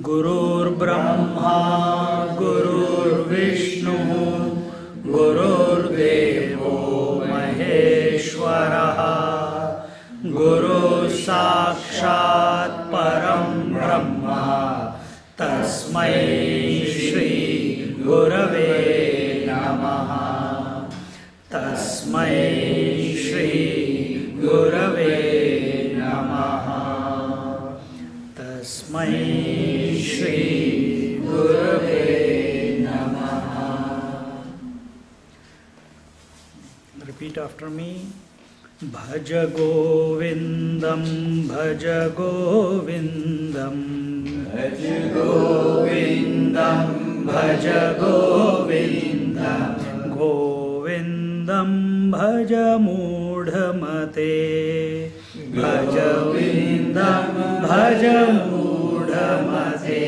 Gurur Brahma, Gurur Vishnu, Gurur Devo Maheshwaraha, Guru Sakshat Param Brahma, Tasmai Shri Gurave Namaha, Tasmai Shri Gurave Namaha, Tasmai Shri Gurave Namaha. Repeat after me. Bhaj Govindam, Bhaj Govindam, Bhaj Govindam, Bhaj Govindam, Govindam Bhaj Mudhamate, Bhaj Govindam Bhaj Mudhamate,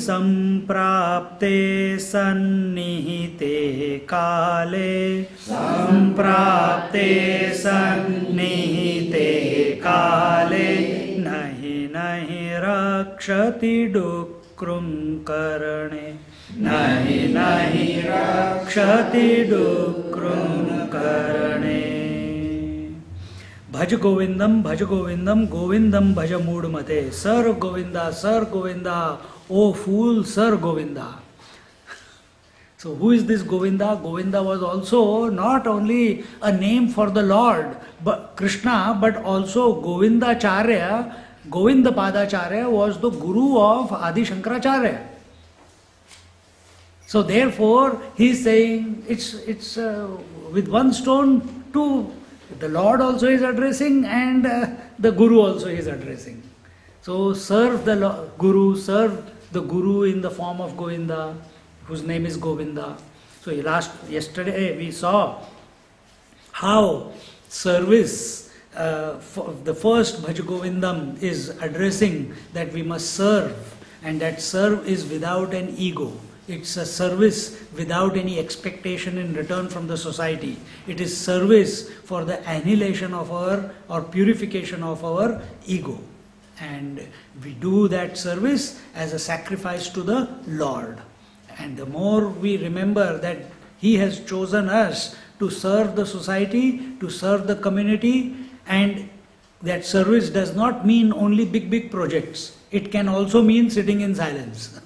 Samprapte Sannihite Kale, Samprapte Sannihite Kale, Nahi Nahi Rakshati Dukrum Karane, Nahi Nahi Rakshati Dukrum Karane. Bhaj Govindam, Bhaj Govindam, Govindam Bhaj Mudmate. Sir Govinda, oh fool, Sir Govinda. So who is this Govinda? Govinda was also not only a name for the Lord, but Krishna, but also Govindacharya, Govindapadacharya was the guru of Adi Shankaracharya. So therefore he is saying it's with one stone two. The Lord also is addressing and the Guru also is addressing. So serve the Guru in the form of Govinda, whose name is Govinda. So yesterday we saw how service, the first Bhaj Govindam is addressing that we must serve, and that serve is without an ego. It's a service without any expectation in return from the society. It is service for the annihilation of our or purification of our ego. And we do that service as a sacrifice to the Lord. And the more we remember that He has chosen us to serve the society, to serve the community, and that service does not mean only big projects. It can also mean sitting in silence.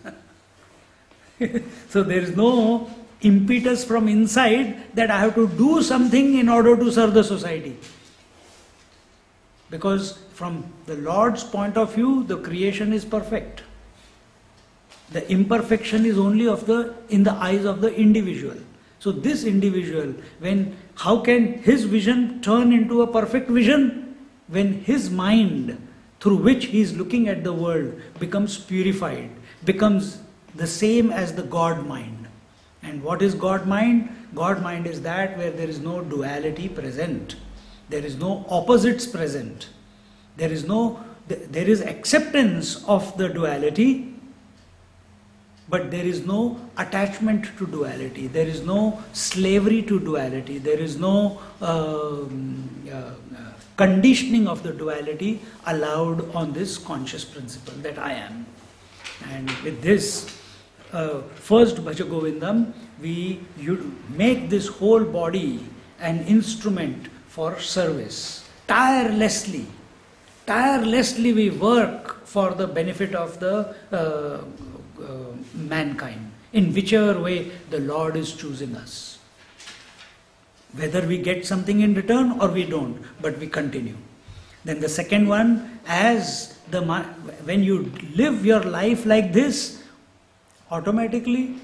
So there is no impetus from inside that I have to do something in order to serve the society. Because from the Lord's point of view, the creation is perfect. The imperfection is only in the eyes of the individual. So this individual, how can his vision turn into a perfect vision? When his mind, through which he is looking at the world, becomes purified, becomes the same as the God mind. And what is God mind? God mind is that where there is no duality present. There is no opposites present. There is acceptance of the duality, but there is no attachment to duality. There is no slavery to duality. There is no conditioning of the duality allowed on this conscious principle that I am. And with this first Bhaja Govindam, we make this whole body an instrument for service. Tirelessly we work for the benefit of the mankind, in whichever way the Lord is choosing us. Whether we get something in return or we don't, but we continue. Then the second one, when you live your life like this, automatically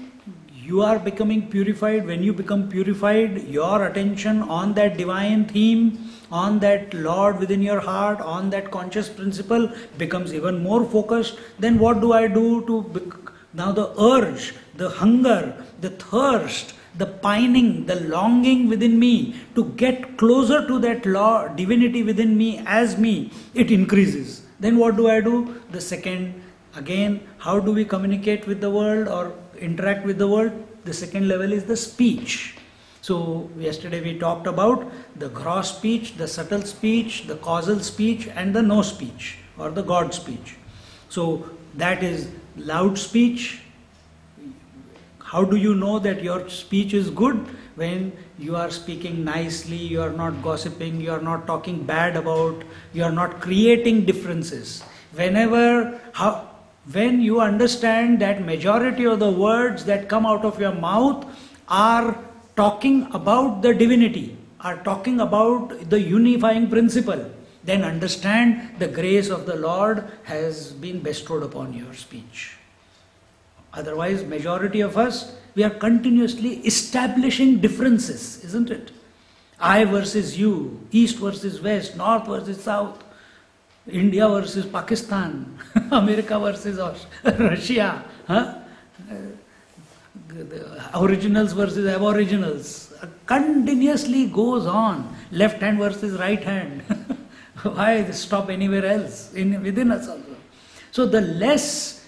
you are becoming purified. When you become purified, your attention on that divine theme, on that Lord within your heart, on that conscious principle becomes even more focused. Then what do I do now the urge, the hunger, the thirst, the pining, the longing within me to get closer to that Lord, divinity within me as me, it increases. Then what do I do? The second, again, how do we communicate with the world or interact with the world? The second level is the speech. So yesterday we talked about the gross speech, the subtle speech, the causal speech and the no speech or the God speech. So That is loud speech. How do you know that your speech is good? When you are speaking nicely, you are not gossiping, you are not talking bad about, you are not creating differences. When you understand that majority of the words that come out of your mouth are talking about the divinity, are talking about the unifying principle, then understand the grace of the Lord has been bestowed upon your speech. Otherwise, majority of us, we are continuously establishing differences, isn't it? I versus you, East versus West, North versus South, India versus Pakistan, America versus Russia, the originals versus aboriginals. Continuously goes on. Left hand versus right hand. Why stop anywhere else? Within us also. So the less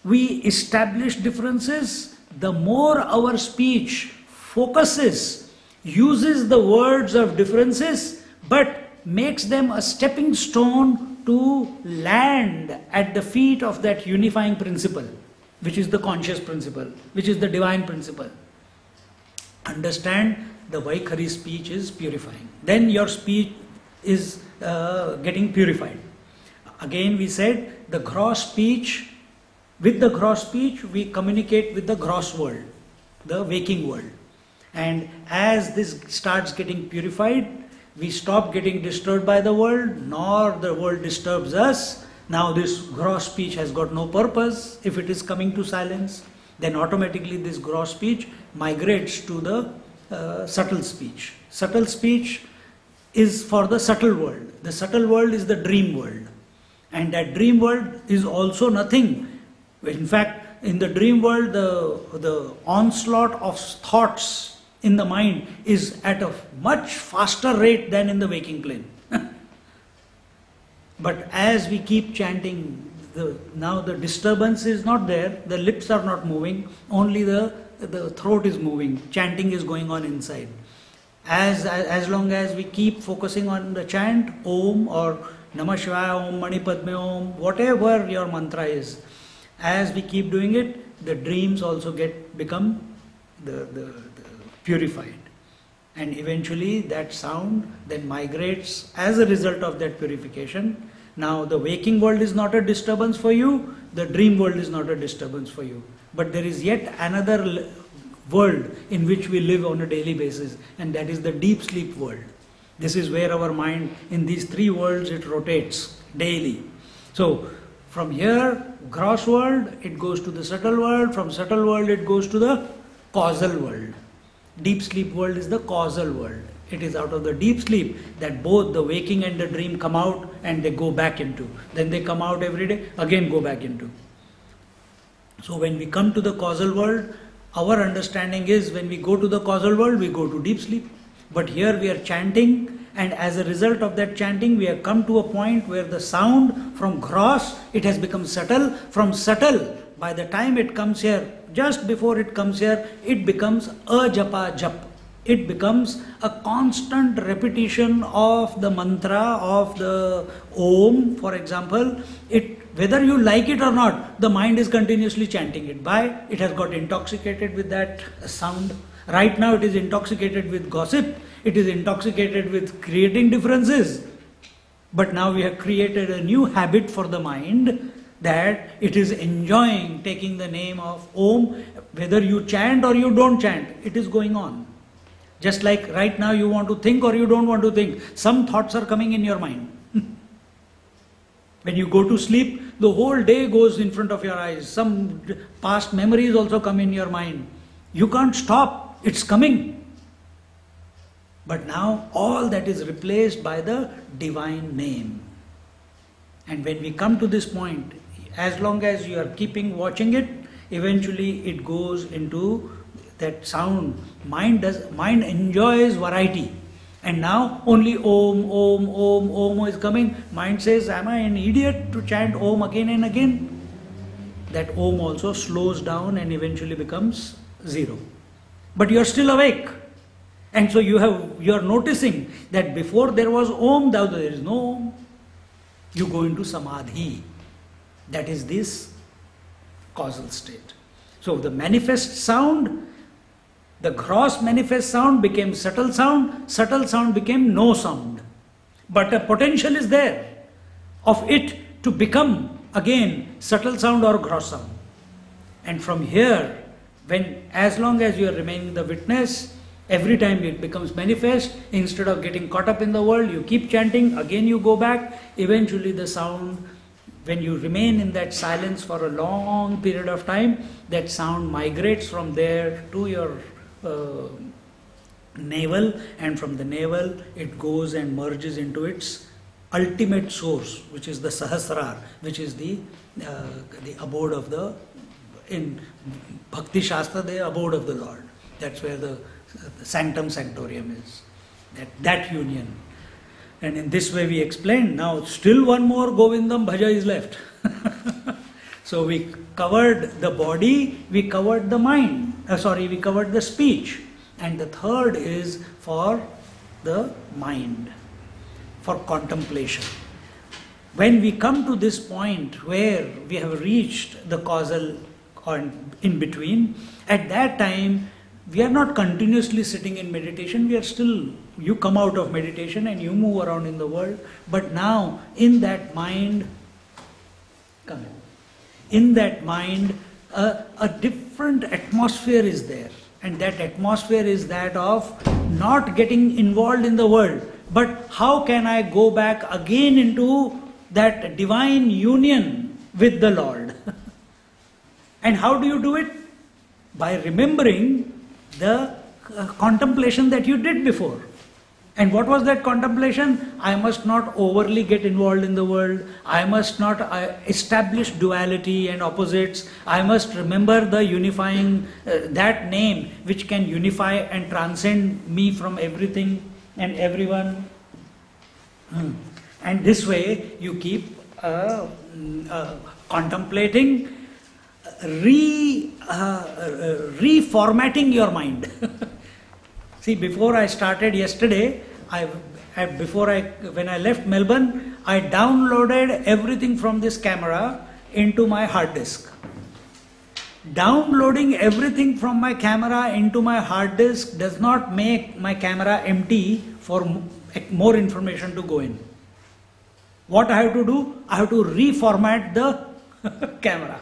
we establish differences, the more our speech focuses, uses the words of differences, but makes them a stepping stone to land at the feet of that unifying principle, which is the conscious principle, which is the divine principle. Understand, the Vaikhari speech is purifying. Then your speech is getting purified. Again we said, the gross speech, with the gross speech we communicate with the gross world, the waking world. And as this starts getting purified, we stop getting disturbed by the world, nor the world disturbs us. Now this gross speech has got no purpose. If it is coming to silence, then automatically this gross speech migrates to the subtle speech. Subtle speech is for the subtle world. The subtle world is the dream world. And that dream world is also nothing. In fact, in the dream world, the onslaught of thoughts in the mind is at a much faster rate than in the waking plane. But as we keep chanting, now the disturbance is not there, the lips are not moving, only the throat is moving, chanting is going on inside. As long as we keep focusing on the chant, Om or Namah Shivaya Om, Mani Padme Om, whatever your mantra is, as we keep doing it, the dreams also become the purified. And eventually that sound then migrates as a result of that purification. Now the waking world is not a disturbance for you, the dream world is not a disturbance for you. But there is yet another world in which we live on a daily basis, and that is the deep sleep world. This is where our mind, in these three worlds, it rotates daily. So from here, gross world, it goes to the subtle world, from subtle world it goes to the causal world. Deep sleep world is the causal world. It is out of the deep sleep that both the waking and the dream come out and they go back into. Then they come out every day, again go back into. So when we come to the causal world, our understanding is when we go to the causal world, we go to deep sleep. But here we are chanting, and as a result of that chanting, we have come to a point where the sound from gross, it has become subtle. From subtle, by the time it comes here, just before it comes here, it becomes a japa jap. It becomes a constant repetition of the mantra of the Om, for example. Whether you like it or not, the mind is continuously chanting it. It has got intoxicated with that sound. Right now it is intoxicated with gossip. It is intoxicated with creating differences. But now we have created a new habit for the mind that it is enjoying taking the name of Om. Whether you chant or you don't chant, it is going on. Just like right now you want to think or you don't want to think. Some thoughts are coming in your mind. When you go to sleep, the whole day goes in front of your eyes. Some past memories also come in your mind. You can't stop. It's coming. But now all that is replaced by the divine name. And when we come to this point, as long as you are watching it, eventually it goes into that sound. Mind enjoys variety. And now only Om, Om, Om, Om is coming. Mind says, am I an idiot to chant Om again and again? That Om also slows down and eventually becomes zero. But you are still awake. And so you are noticing that before there was Om, now there is no Om. You go into Samadhi. That is this causal state. So the manifest sound, the gross manifest sound became subtle sound became no sound. But a potential is there of it to become again subtle sound or gross sound. And from here, as long as you are remaining the witness, every time it becomes manifest, instead of getting caught up in the world, you keep chanting, again you go back, eventually the sound, when you remain in that silence for a long period of time, that sound migrates from there to your navel, and from the navel it goes and merges into its ultimate source, which is the Sahasrar, which is the abode of the, in Bhakti Shastra, the abode of the Lord. That's where the sanctum sanctorium is, that union. And in this way we explained. Now still one more Govindam Bhaja is left. So we covered the body, we covered the mind, we covered the speech, and the third is for the mind, for contemplation. When we come to this point where we have reached the causal or in between, at that time we are not continuously sitting in meditation, we are still, you come out of meditation and you move around in the world, but now in that mind, a different atmosphere is there, and that atmosphere is that of not getting involved in the world, but how can I go back again into that divine union with the Lord? And how do you do it? By remembering the contemplation that you did before. And what was that contemplation? I must not overly get involved in the world. I must not establish duality and opposites. I must remember the unifying, that name which can unify and transcend me from everything and everyone. And this way you keep contemplating, reformatting your mind. See, before I started yesterday, when I left Melbourne, I downloaded everything from this camera into my hard disk. Downloading everything from my camera into my hard disk does not make my camera empty for more information to go in. What I have to do? I have to reformat the camera.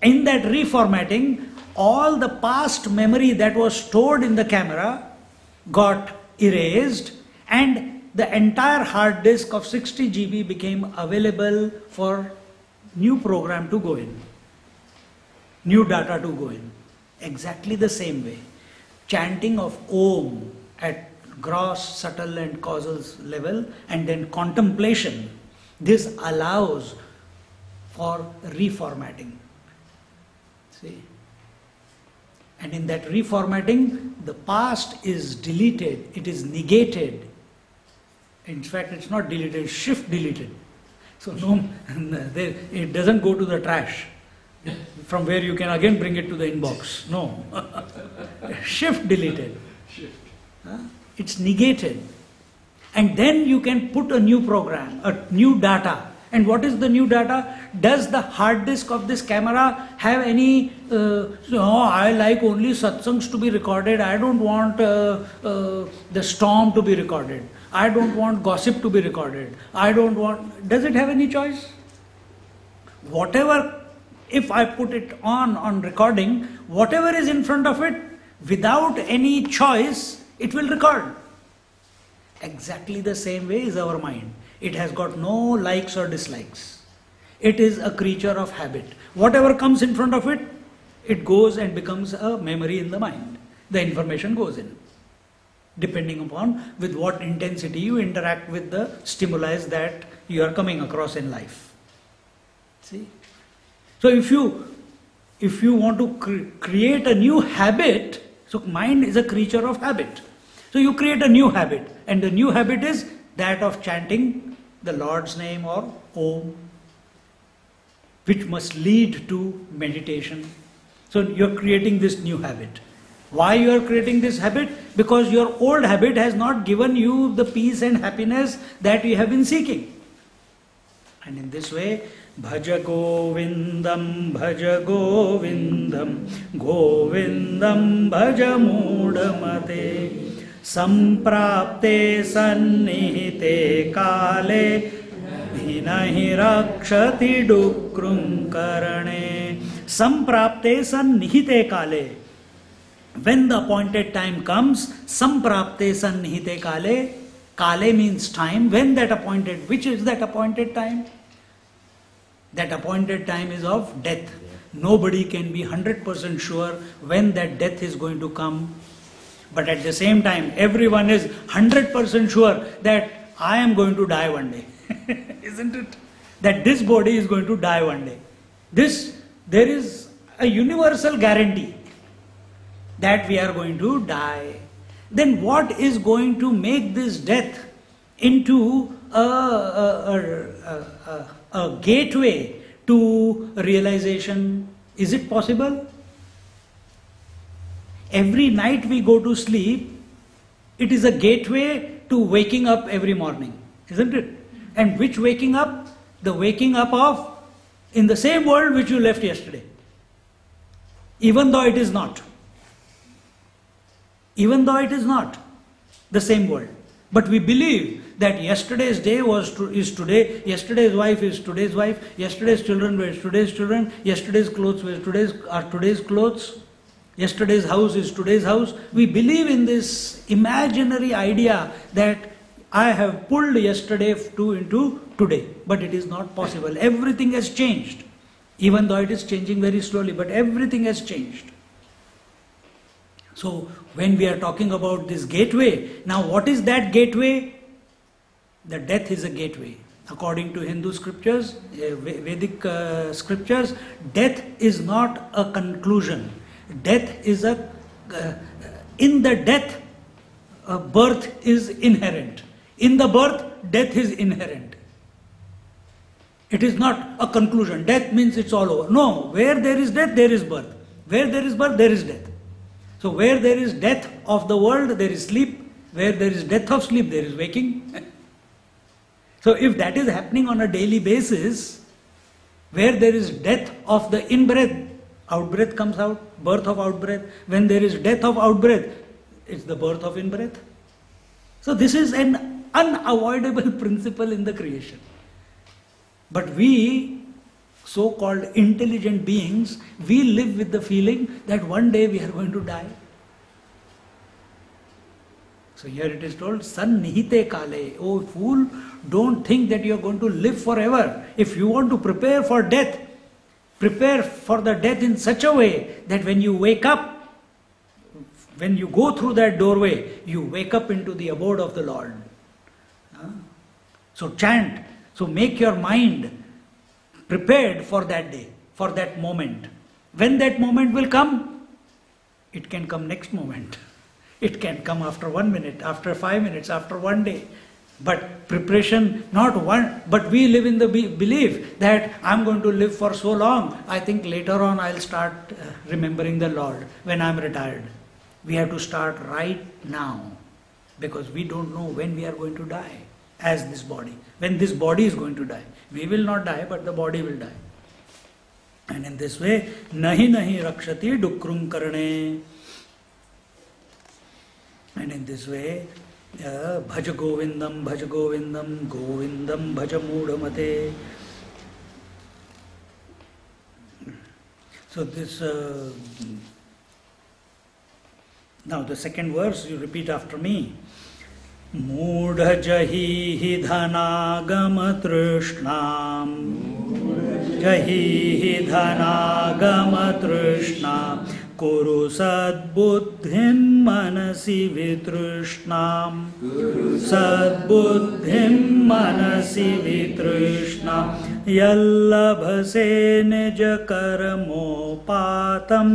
In that reformatting, all the past memory that was stored in the camera got erased, and the entire hard disk of 60 GB became available for new program to go in, new data to go in. Exactly the same way. Chanting of Om at gross, subtle and causal level, and then contemplation, this allows for reformatting. See? And in that reformatting, the past is deleted, it is negated. In fact, it's not deleted, it's shift deleted. So no, it doesn't go to the trash, from where you can again bring it to the inbox. No. Shift deleted. It's negated. And then you can put a new program, a new data. And what is the new data? Does the hard disk of this camera have any, I like only satsangs to be recorded, I don't want the storm to be recorded, I don't want gossip to be recorded, does it have any choice? Whatever, if I put it on recording, whatever is in front of it, without any choice, it will record. Exactly the same way is our mind. It has got no likes or dislikes. It is a creature of habit. Whatever comes in front of it, it goes and becomes a memory in the mind. The information goes in, depending upon with what intensity you interact with the stimuli that you are coming across in life. See? So if you want to create a new habit, so mind is a creature of habit. So you create a new habit, and the new habit is that of chanting the Lord's name or Om, which must lead to meditation. So you are creating this new habit. Why you are creating this habit? Because your old habit has not given you the peace and happiness that you have been seeking. And in this way, Bhaja Govindam, Govindam Bhaja Mudamate, Samprapte Sannihite Kale, Hinahi Rakshati Dukrum Karane. Samprapte Sannihite Kale. When the appointed time comes, Samprapte Sannihite Kale. Kale means time. When that appointed, which is that appointed time? That appointed time is of death. Nobody can be 100% sure when that death is going to come. But at the same time, everyone is 100% sure that I am going to die one day. Isn't it? That this body is going to die one day. There is a universal guarantee that we are going to die. Then what is going to make this death into a gateway to realization? Is it possible? Every night we go to sleep, it is a gateway to waking up every morning, isn't it? And which waking up? The waking up of in the same world which you left yesterday. Even though it is not. Even though it is not the same world. But we believe that yesterday's day is today, yesterday's wife is today's wife, yesterday's children were today's children, yesterday's clothes were today's clothes, yesterday's house is today's house. We believe in this imaginary idea that I have pulled yesterday into today. But it is not possible. Everything has changed. Even though it is changing very slowly, but everything has changed. So when we are talking about this gateway, now what is that gateway? The death is a gateway. According to Hindu scriptures, Vedic scriptures, death is not a conclusion. Death is in the death, birth is inherent. In the birth, death is inherent. It is not a conclusion. Death means it's all over. No, where there is death, there is birth. Where there is birth, there is death. So where there is death of the world, there is sleep. Where there is death of sleep, there is waking. So if that is happening on a daily basis, where there is death of the in-breath, out-breath comes out, birth of out-breath. When there is death of out-breath, it's the birth of in-breath. So this is an unavoidable principle in the creation. But we, so-called intelligent beings, we live with the feeling that one day we are going to die. So here it is told, Sannihite Kale. Oh fool, don't think that you are going to live forever. If you want to prepare for death, prepare for the death in such a way that when you wake up, when you go through that doorway, you wake up into the abode of the Lord. So chant. So make your mind prepared for that day, for that moment. When that moment will come, it can come next moment. It can come after 1 minute, after 5 minutes, after 1 day. But preparation, not one, but we live in the belief that I'm going to live for so long, I think later on I'll start remembering the Lord when I'm retired. We have to start right now, because we don't know when we are going to die as this body. When this body is going to die. We will not die, but the body will die. And in this way, nahi nahi rakshati dukrum karane. And in this way, bhaja govindam, govindam bhaja mudamate. So this, now the second verse, you repeat after me. Mudha jahi dhanagama trishnam, jahi dhanagama trishnam, kuru sadbuddhim manasi vitrishnam, sadbuddhim manasi vitrishnam, yallabhase nija karmopatam,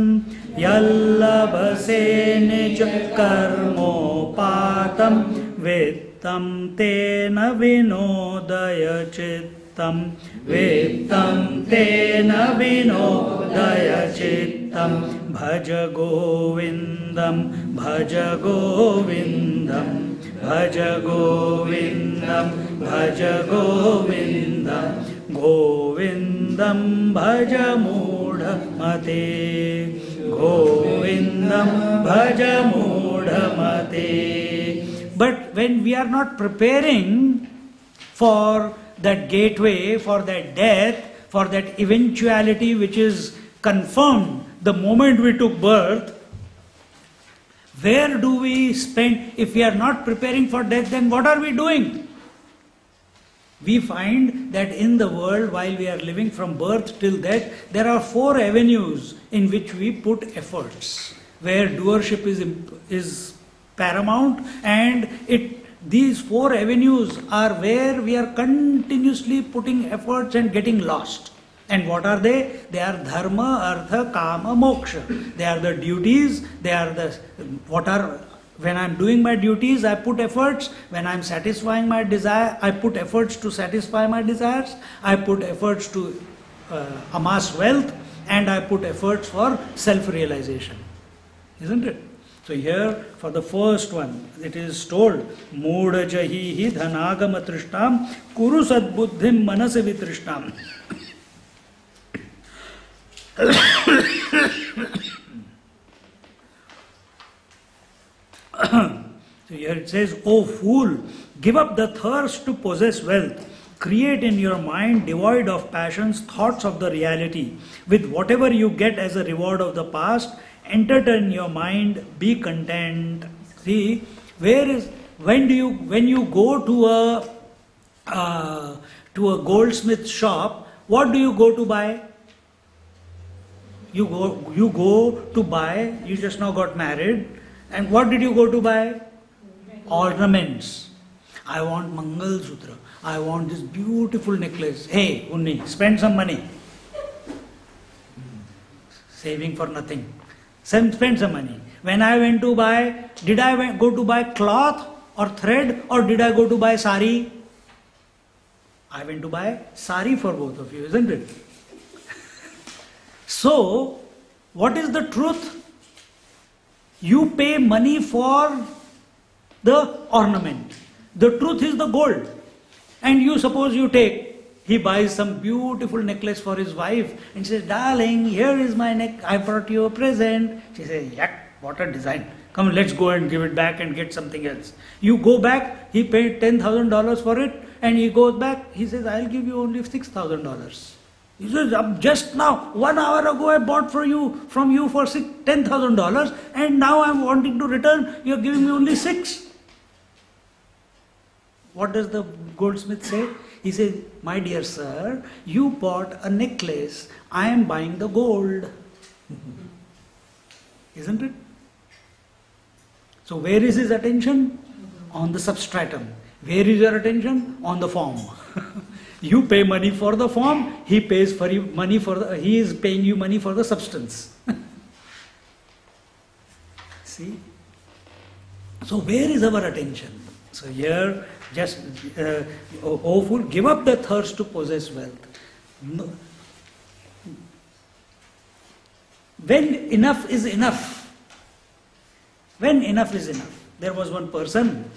yallabhase nija karmopatam, Vettam tena vinodaya chittam, Vettam tena vinodaya chittam, Bhaja govindam, bhaja govindam, bhaja govindam, bhaja govindam, Govindam bhaja mudha mate, Govindam bhaja mudha mate. But when we are not preparing for that gateway, for that death, for that eventuality which is confirmed the moment we took birth, where do we spend? If we are not preparing for death, then what are we doing? We find that in the world, while we are living from birth till death, there are 4 avenues in which we put efforts, where doership is paramount, and these 4 avenues are where we are continuously putting efforts and getting lost. And what are they? They are dharma, artha, kama, moksha. They are the duties. They are when I am doing my duties, I put efforts. When I am satisfying my desire, I put efforts to satisfy my desires. I put efforts to amass wealth, and I put efforts for self-realization. Isn't it? So here, for the first one, it is told, Mooda jahihi dhanagama trishtam kuru sadbuddhim manasi vitrishtam. So here it says, O fool, give up the thirst to possess wealth. Create in your mind, devoid of passions, thoughts of the reality. With whatever you get as a reward of the past, entertain your mind, be content. See, when you go to a goldsmith shop, what do you go to buy? You go to buy, you just now got married, and what did you go to buy? Ornaments. I want Mangal Sutra. I want this beautiful necklace. Hey, Unni, spend some money. Saving for nothing. Spend some money. When I went to buy, did I go to buy cloth or thread, or did I go to buy sari? I went to buy sari for both of you, isn't it? So, what is the truth? You pay money for the ornament. The truth is the gold. And you suppose he buys some beautiful necklace for his wife and says, darling, here is my neck, I brought you a present. She says, yuck, what a design. Come, let's go and give it back and get something else. You go back, he paid $10,000 for it, and he goes back, he says, I'll give you only $6,000. He says, just now, 1 hour ago I bought from you for $10,000, and now I'm wanting to return, you're giving me only 6. What does the goldsmith say? He says, my dear sir, you bought a necklace, I am buying the gold. Isn't it? So where is his attention? On the substratum. Where is your attention? On the form. You pay money for the form, he pays for you money he is paying you money for the substance. See? So where is our attention? So here, just, O fool, give up the thirst to possess wealth. No. When enough is enough. When enough is enough. There was one person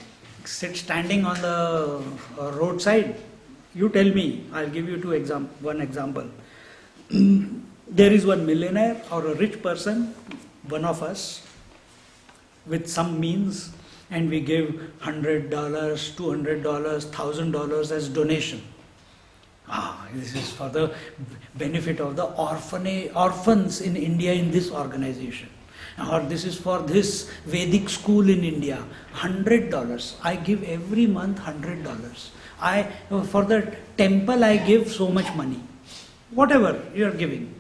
standing on the roadside. You tell me, I'll give you one example. There is one millionaire or a rich person, one of us, with some means, and we give $100, $200, $1,000 as donation. This is for the benefit of the orphans in India in this organization. Or this is for this Vedic school in India. $100. I give every month $100. For the temple I give so much money. Whatever you are giving.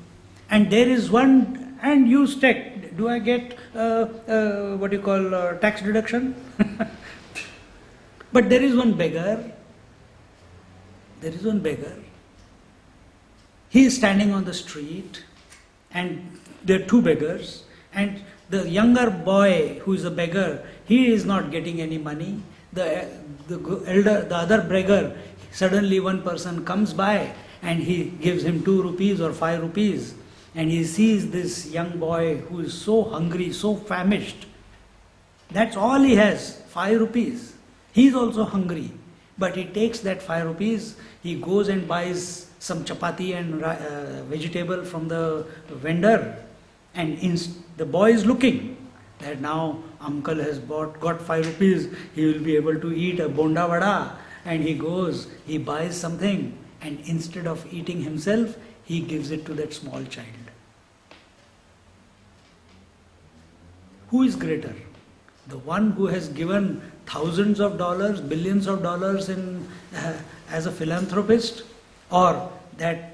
And there is one, and you check, do I get tax deduction? But there is one beggar. There is one beggar. He is standing on the street, and there are 2 beggars, and the younger boy who is a beggar, he is not getting any money. The other beggar, suddenly one person comes by and he gives him 2 rupees or 5 rupees, and he sees this young boy who is so hungry, so famished. That's all he has, 5 rupees. He is also hungry. But he takes that 5 rupees, he goes and buys some chapati and vegetable from the vendor, and the boy is looking that now uncle has got 5 rupees, he will be able to eat a bonda vada, and he goes, he buys something, and instead of eating himself, he gives it to that small child. Who is greater? The one who has given thousands of dollars, billions of dollars as a philanthropist, or that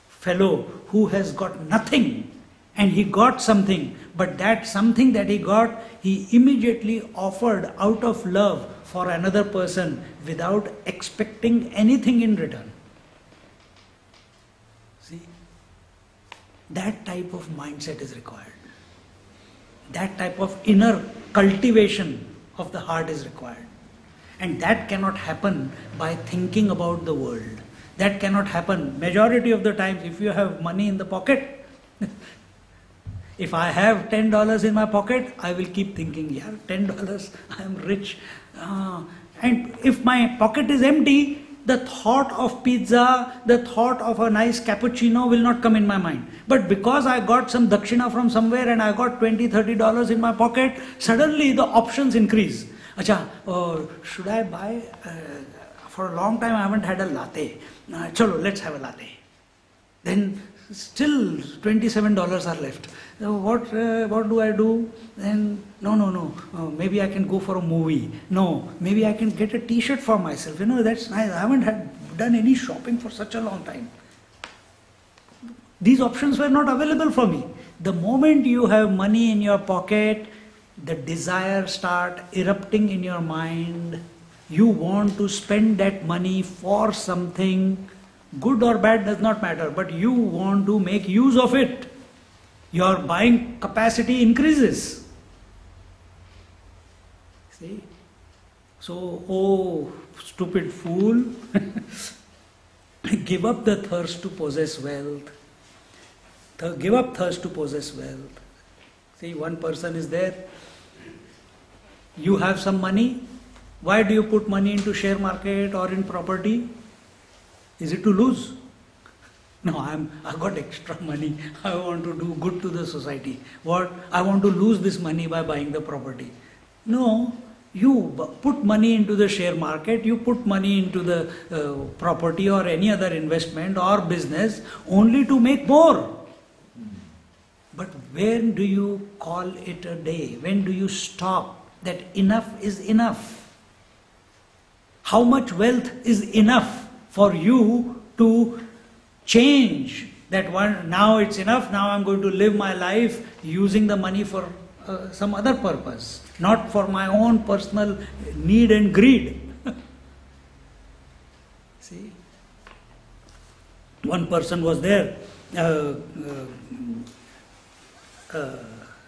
fellow who has got nothing and he got something, but that something that he got, he immediately offered out of love for another person without expecting anything in return. See, that type of mindset is required. That type of inner cultivation of the heart is required. And that cannot happen by thinking about the world. That cannot happen. Majority of the times, if you have money in the pocket, if I have $10 in my pocket, I will keep thinking, yeah, $10, I am rich. And if my pocket is empty, the thought of pizza, the thought of a nice cappuccino will not come in my mind. But because I got some dakshina from somewhere and I got $20, $30 in my pocket, suddenly the options increase. Acha, should I buy? For a long time I haven't had a latte. Chalo, let's have a latte. Then still $27 are left. So what do I do? Then no. Maybe I can go for a movie. No, maybe I can get a T-shirt for myself. That's nice. I haven't done any shopping for such a long time. These options were not available for me. The moment you have money in your pocket, the desire start erupting in your mind. You want to spend that money for something. Good or bad does not matter, but you want to make use of it. Your buying capacity increases. See? So, oh, stupid fool, give up the thirst to possess wealth. Give up thirst to possess wealth. See, one person is there. You have some money. Why do you put money into share market or in property? Is it to lose? No, I got extra money. I want to do good to the society. What? I want to lose this money by buying the property. No, you put money into the share market, you put money into the property or any other investment or business only to make more. But when do you call it a day? When do you stop that enough is enough? How much wealth is enough for you to change that one? Now it's enough, now I'm going to live my life using the money for some other purpose, not for my own personal need and greed. See, one person was there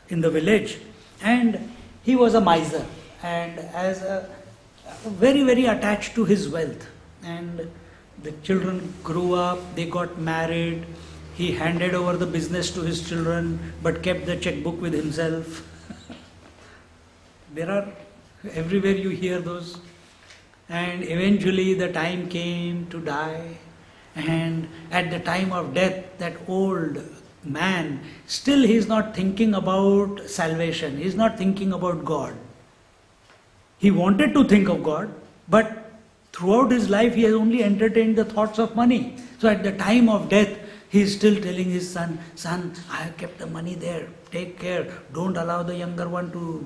in the village, and he was a miser and as very, very attached to his wealth. And the children grew up, they got married, he handed over the business to his children but kept the checkbook with himself. There are, everywhere you hear those. And eventually the time came to die, and at the time of death, that old man, still he is not thinking about salvation, he is not thinking about God. He wanted to think of God, but throughout his life he has only entertained the thoughts of money. So at the time of death, he is still telling his son, son, I have kept the money there, take care, don't allow the younger one to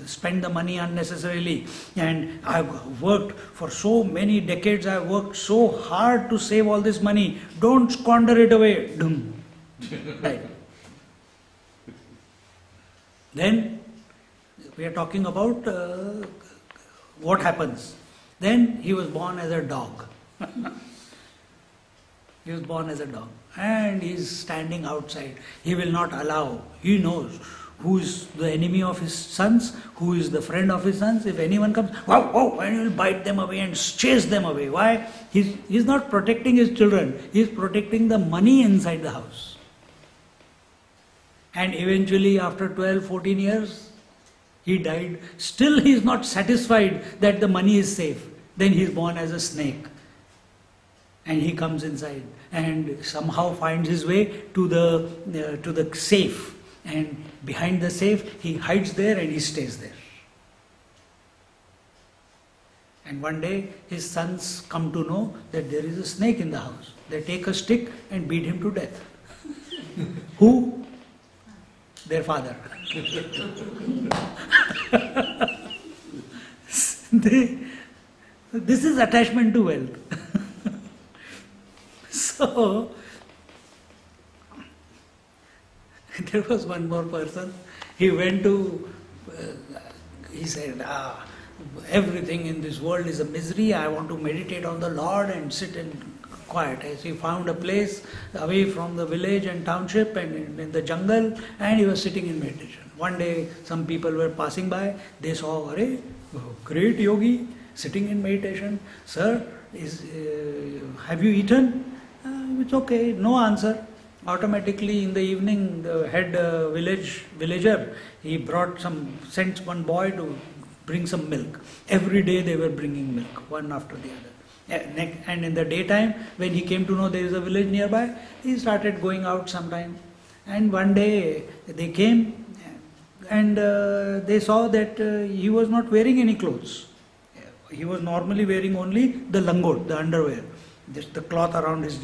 spend the money unnecessarily. And I have worked for so many decades, I have worked so hard to save all this money, don't squander it away. Right. Then we are talking about what happens. Then he was born as a dog. He was born as a dog, and he is standing outside. He will not allow. He knows who is the enemy of his sons, who is the friend of his sons. If anyone comes, wow, wow, and he will bite them away and chase them away. Why? He is not protecting his children. He is protecting the money inside the house. And eventually, after 12, 14 years, He died. Still he is not satisfied that the money is safe. Then he is born as a snake. And he comes inside and somehow finds his way to the safe. And behind the safe, he hides there and he stays there. And one day, his sons come to know that there is a snake in the house. They take a stick and beat him to death. Who? Their father. This is attachment to wealth. So, there was one more person. He went to, he said, everything in this world is a misery. I want to meditate on the Lord and sit in quiet. As he found a place away from the village and township and in the jungle, and he was sitting in meditation. One day, some people were passing by. They saw, a great yogi sitting in meditation. Sir, have you eaten? It's okay. No answer. Automatically in the evening, the head villager, he sent one boy to bring some milk. Every day they were bringing milk, one after the other. And in the daytime, when he came to know there is a village nearby, he started going out sometime. And one day they came and they saw that he was not wearing any clothes. He was normally wearing only the langot, the underwear, just the cloth around his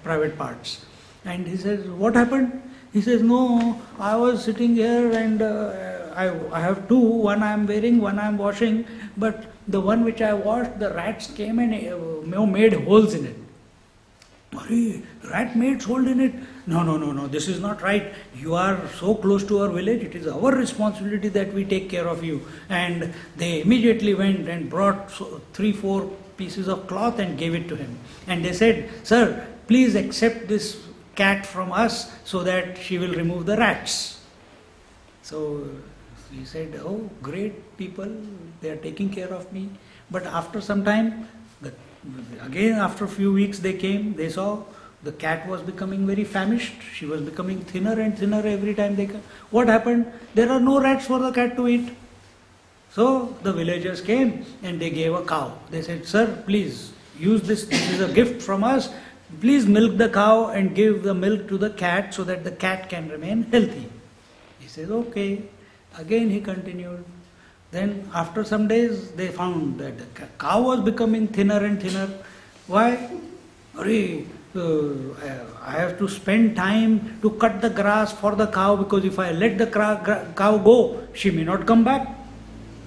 private parts. And he says, what happened? He says, no, I was sitting here and I have two, one I am wearing, one I am washing, but the one which I washed, the rats came and made holes in it. Rat made holes in it? No, this is not right. You are so close to our village, it is our responsibility that we take care of you. And they immediately went and brought 3-4 pieces of cloth and gave it to him. And they said, sir, please accept this cat from us so that she will remove the rats. So he said, oh, great people, they are taking care of me. But after some time, again after a few weeks they came, they saw the cat was becoming very famished. She was becoming thinner and thinner every time they come. What happened? There are no rats for the cat to eat. So the villagers came and they gave a cow. They said, sir, please use this. This is a gift from us. Please milk the cow and give the milk to the cat so that the cat can remain healthy. He says, okay. Again he continued. Then after some days they found that the cow was becoming thinner and thinner. Why? I have to spend time to cut the grass for the cow, because if I let the cow go, she may not come back.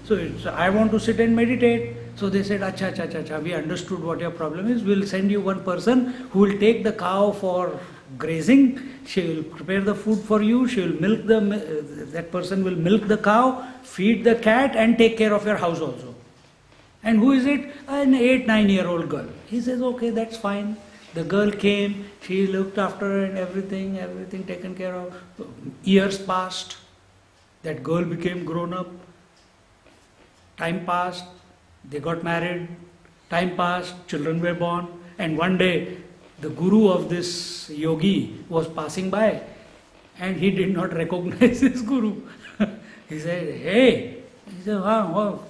So I want to sit and meditate. So they said, acha, we understood what your problem is. We'll send you one person who will take the cow for grazing. She will prepare the food for you. She will milk that person will milk the cow, feed the cat and take care of your house also. And who is it? An 8-9-year-old girl. He says, okay, that's fine. The girl came, she looked after her and everything taken care of. Years passed. That girl became grown up. Time passed. They got married. Time passed. Children were born. And one day, the guru of this yogi was passing by and he did not recognize his guru. He said, hey, he said,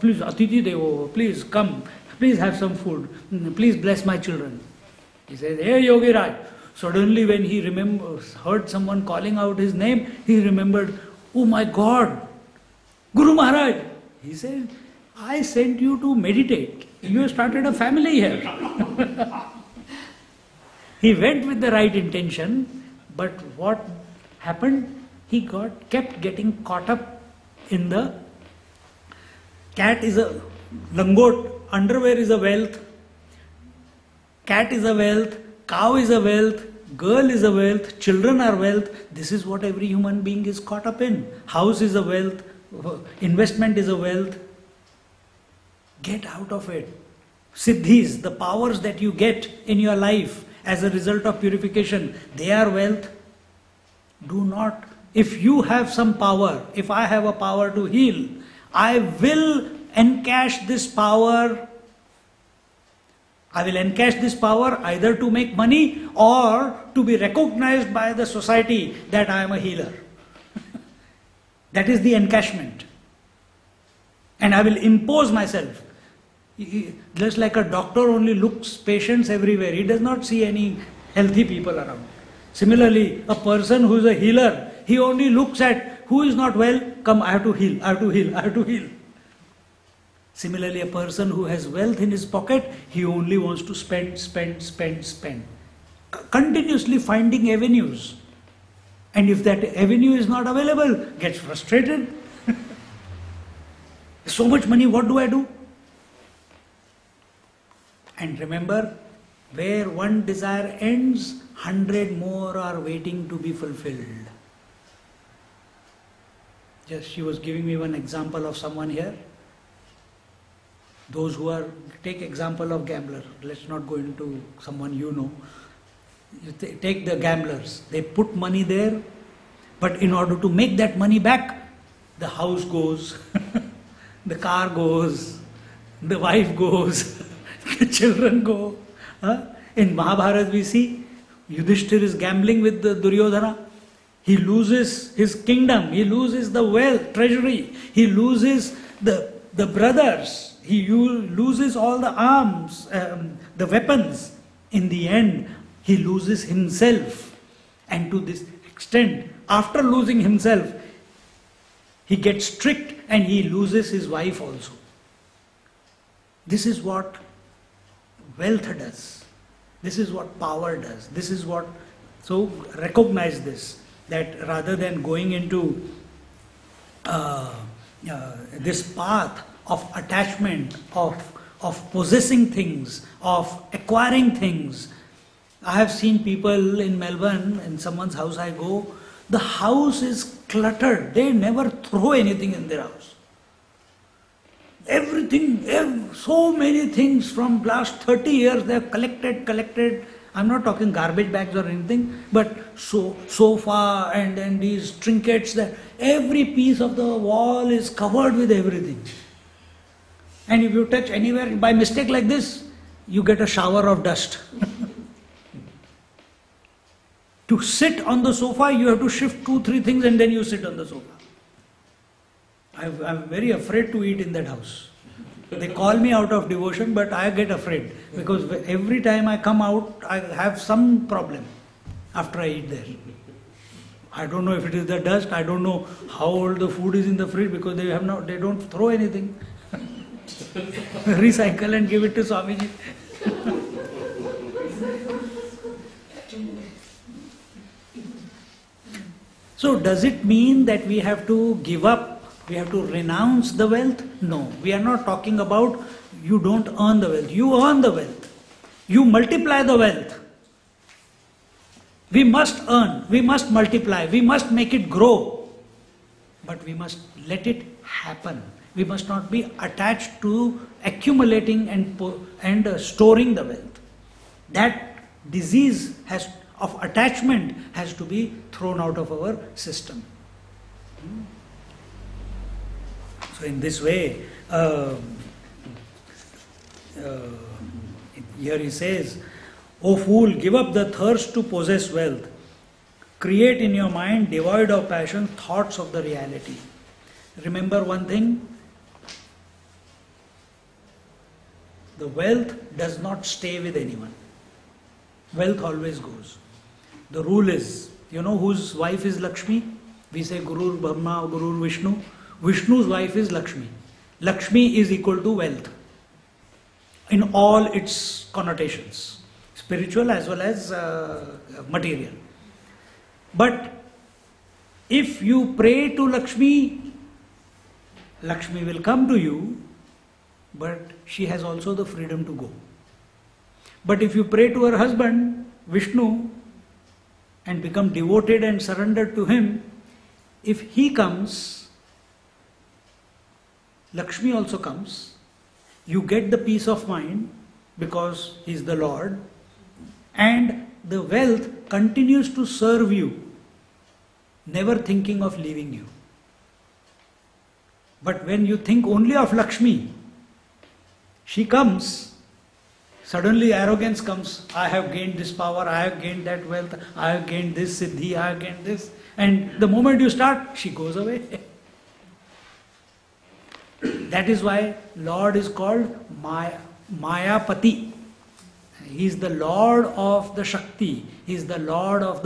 please, Atiti Devo, please come, please have some food, please bless my children. He said, hey Yogi Raj. Suddenly when he heard someone calling out his name, he remembered, oh my God, Guru Maharaj. He said, I sent you to meditate. You have started a family here. He went with the right intention, but what happened? He kept getting caught up in the cat is a langot, underwear is a wealth, cat is a wealth, cow is a wealth, girl is a wealth, children are wealth. This is what every human being is caught up in. House is a wealth, investment is a wealth. Get out of it. Siddhis, the powers that you get in your life as a result of purification, they are wealth. Do not. If you have some power, if I have a power to heal, I will encash this power. I will encash this power either to make money or to be recognized by the society that I am a healer. That is the encashment. and I will impose myself. Just like a doctor only looks patients everywhere, he does not see any healthy people around. Similarly, a person who is a healer, he only looks at who is not well, come, I have to heal, I have to heal, I have to heal. Similarly, a person who has wealth in his pocket, he only wants to spend, spend, spend, spend. Continuously finding avenues. And if that avenue is not available, gets frustrated. So much money, what do I do? And remember, where one desire ends, 100 more are waiting to be fulfilled. Just she was giving me one example of someone here. Those who are, take example of gambler. Let's not go into someone you know. You take the gamblers. They put money there, but in order to make that money back, the house goes, the car goes, the wife goes, the children go. In Mahabharata we see, Yudhishthir is gambling with the Duryodhana. He loses his kingdom, he loses the wealth, treasury, he loses the brothers. He loses all the arms, the weapons. In the end, he loses himself. And to this extent, after losing himself, he gets strict and he loses his wife also. This is what wealth does. This is what power does. This is what... So recognize this, that rather than going into this path of attachment, of possessing things, of acquiring things. I have seen people in Melbourne, in someone's house I go, the house is cluttered. They never throw anything in their house. Everything, so many things from last 30 years they have collected. I'm not talking garbage bags or anything, but sofa and these trinkets, that every piece of the wall is covered with everything. And if you touch anywhere by mistake like this, you get a shower of dust. To sit on the sofa, you have to shift 2-3 things and then you sit on the sofa. I'm very afraid to eat in that house. They call me out of devotion, but I get afraid because every time I come out, I have some problem after I eat there. I don't know if it is the dust, I don't know how old the food is in the fridge because they don't throw anything. Recycle and give it to Swamiji. So does it mean that we have to give up, we have to renounce the wealth? No, we are not talking about you don't earn the wealth. You earn the wealth. You multiply the wealth. We must earn, we must multiply, we must make it grow. But we must let it happen. We must not be attached to accumulating and storing the wealth. That disease of attachment has to be thrown out of our system. So in this way, here he says, O fool, give up the thirst to possess wealth. Create in your mind, devoid of passion, thoughts of the reality. Remember one thing, the wealth does not stay with anyone. Wealth always goes. The rule is, you know whose wife is Lakshmi? We say Guru Brahma, Guru Vishnu. Vishnu's wife is Lakshmi. Lakshmi is equal to wealth in all its connotations, spiritual as well as material. But if you pray to Lakshmi, Lakshmi will come to you, but she has also the freedom to go. But if you pray to her husband, Vishnu, and become devoted and surrendered to him, if he comes, Lakshmi also comes, you get the peace of mind because he is the Lord, and the wealth continues to serve you, never thinking of leaving you. But when you think only of Lakshmi, she comes, suddenly arrogance comes. I have gained this power, I have gained that wealth, I have gained this siddhi, I have gained this. And the moment you start, she goes away. That is why Lord is called Mayapati. He is the Lord of the Shakti. He is the Lord of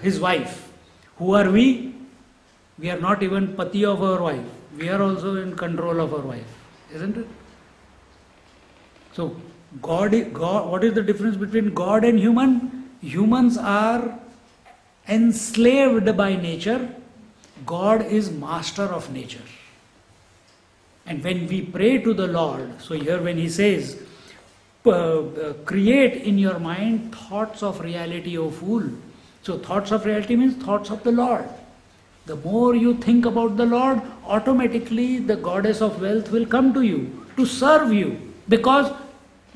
his wife. Who are we? We are not even Pati of our wife. We are also in control of our wife. Isn't it? So, what is the difference between God and human? Humans are enslaved by nature. God is master of nature. And when we pray to the Lord, so here when he says, create in your mind thoughts of reality, O fool. So thoughts of reality means thoughts of the Lord. The more you think about the Lord, automatically the goddess of wealth will come to you to serve you. Because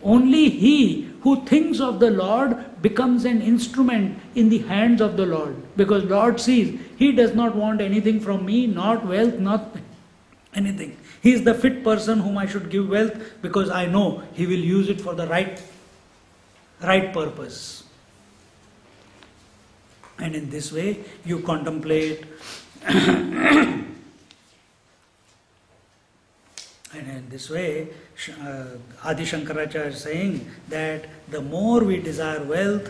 only he who thinks of the Lord becomes an instrument in the hands of the Lord. Because Lord sees, he does not want anything from me, not wealth, not anything. He is the fit person whom I should give wealth, because I know he will use it for the right purpose. And in this way you contemplate and in this way Adi Shankaracharya is saying that the more we desire wealth,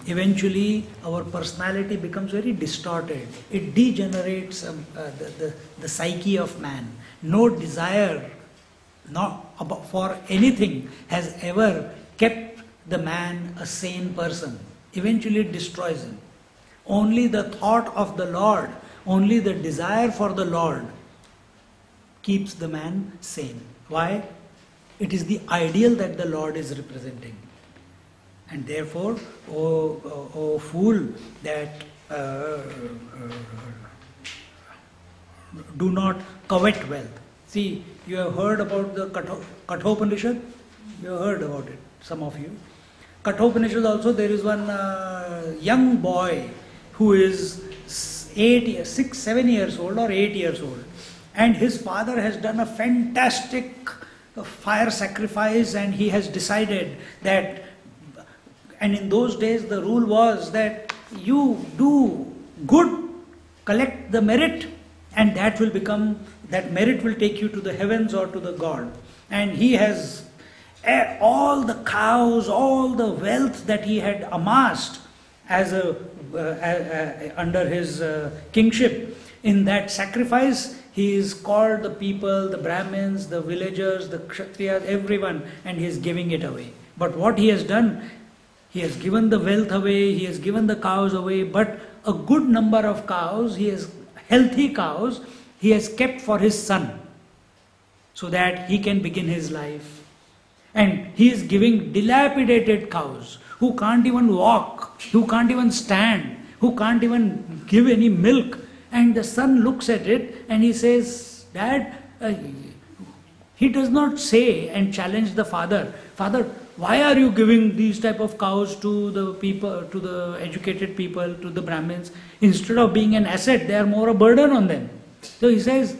eventually our personality becomes very distorted. It degenerates the psyche of man. No desire for anything has ever kept the man a sane person. Eventually it destroys him. Only the thought of the Lord, only the desire for the Lord keeps the man sane. Why? It is the ideal that the Lord is representing. And therefore, O fool, that do not covet wealth. See, you have heard about the Kathopanishad? You have heard about it, some of you. Kathopanishad also, there is one young boy who is 6, 7 years old or 8 years old. And his father has done a fantastic fire sacrifice, and he has decided that, and in those days the rule was that you do good, collect the merit, and that merit will take you to the heavens or to the God. And he has all the cows, all the wealth that he had amassed as under his kingship. In that sacrifice, he is called the people, the Brahmins, the villagers, the Kshatriyas, everyone, and he is giving it away. But what he has done, he has given the wealth away, he has given the cows away, but a good number of cows, healthy cows, he has kept for his son, so that he can begin his life. And he is giving dilapidated cows, who can't even walk, who can't even stand, who can't even give any milk. And the son looks at it and he says, Dad, he does not say and challenge the father, Father, why are you giving these type of cows to the people, to the educated people, to the Brahmins? Instead of being an asset, they are more a burden on them. So he says,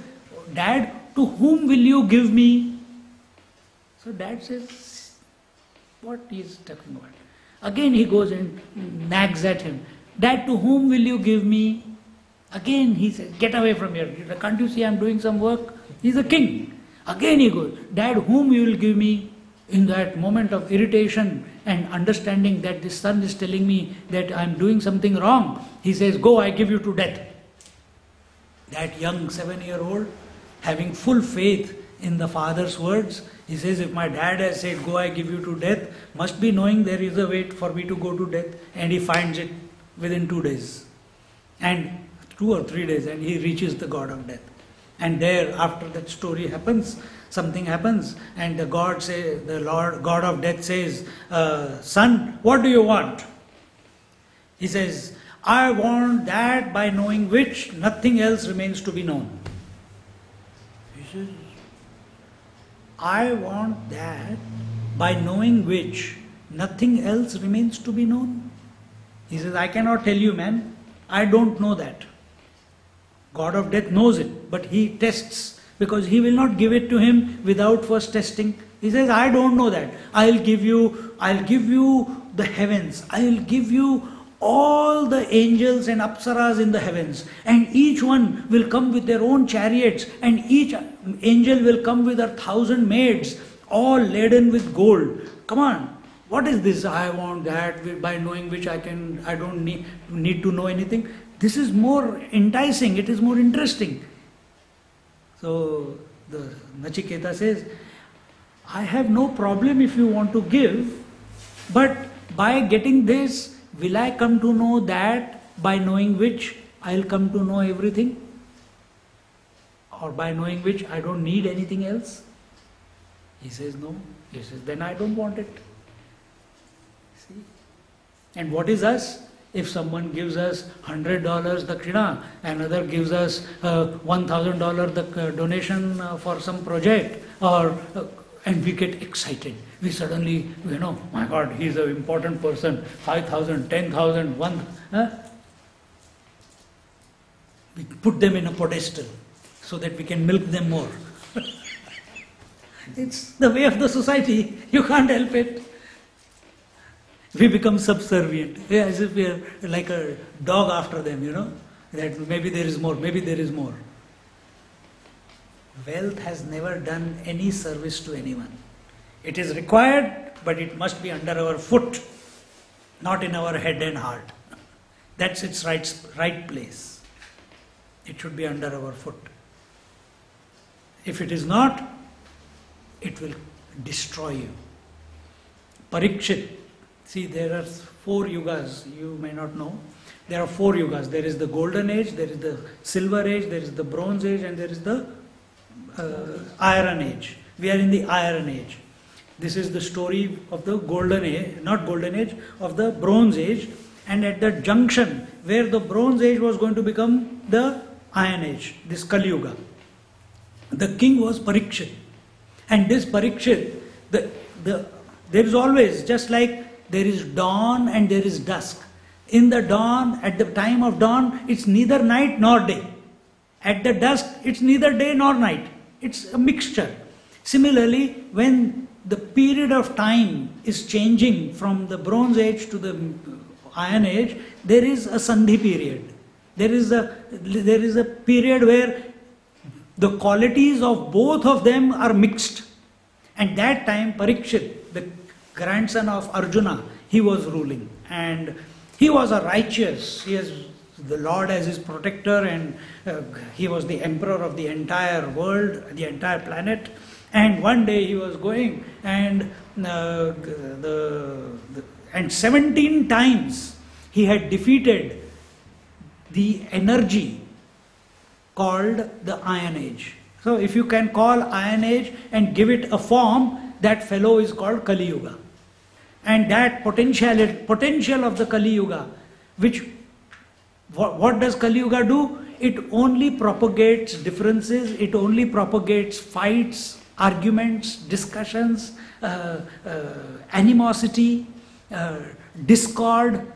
Dad, to whom will you give me? So Dad says, what he is talking about? Again he goes and nags at him. Dad, to whom will you give me? Again he says, get away from here. Can't you see I'm doing some work? He's a king. Again he goes, Dad, whom you will give me? In that moment of irritation and understanding that this son is telling me that I'm doing something wrong, he says, go, I give you to death. That young 7-year-old, having full faith in the father's words, he says, if my dad has said, go, I give you to death, must be knowing there is a way for me to go to death. And he finds it within 2 days. And 2 or 3 days, and he reaches the god of death. And there, after that story happens, something happens, and the God of death says, son, what do you want? He says, I want that by knowing which nothing else remains to be known. He says, I want that by knowing which nothing else remains to be known. He says, I cannot tell you, man. I don't know that. God of death knows it, but he tests, because he will not give it to him without first testing. He says, I don't know that. I'll give you the heavens. I'll give you all the angels and apsaras in the heavens, and each one will come with their own chariots, and each angel will come with 1,000 maids, all laden with gold. Come on, what is this? I want that, by knowing which I don't need to know anything. This is more enticing, it is more interesting. So the Nachiketa says, I have no problem if you want to give, but by getting this, will I come to know that, by knowing which I'll come to know everything? Or by knowing which I don't need anything else? He says no. He says, then I don't want it. See? And what is us? If someone gives us $100 dakshina, another gives us $1,000 donation for some project, and we get excited. We suddenly, my God, he's an important person, 5,000, 10,000, we put them in a pedestal so that we can milk them more. It's the way of the society, you can't help it. We become subservient, as if we are like a dog after them, that maybe there is more, maybe there is more. Wealth has never done any service to anyone. It is required, but it must be under our foot, not in our head and heart. That's its right place. It should be under our foot. If it is not, it will destroy you. Parikshit. See, there are 4 yugas, you may not know. There are 4 yugas. There is the golden age, there is the silver age, there is the bronze age, and there is the iron age. We are in the iron age. This is the story of the golden age, not golden age, of the bronze age. And at that junction where the bronze age was going to become the iron age, this Kali Yuga, the king was Parikshit. And this Parikshit, there is always, just like there is dawn and there is dusk. In the dawn, at the time of dawn, it's neither night nor day. At the dusk, it's neither day nor night. It's a mixture. Similarly, when the period of time is changing from the bronze age to the iron age, there is a sandhi period. There is a period where the qualities of both of them are mixed. And that time, Parikshit, the grandson of Arjuna, he was ruling. And he was a righteous, he has the Lord as his protector, and he was the emperor of the entire world, the entire planet. And one day he was going, and 17 times he had defeated the energy called the Iron Age. So if you can call Iron Age and give it a form, that fellow is called Kali Yuga. And that potential of the Kali Yuga, what does Kali Yuga do? It only propagates differences, it only propagates fights, arguments, discussions, animosity, discord.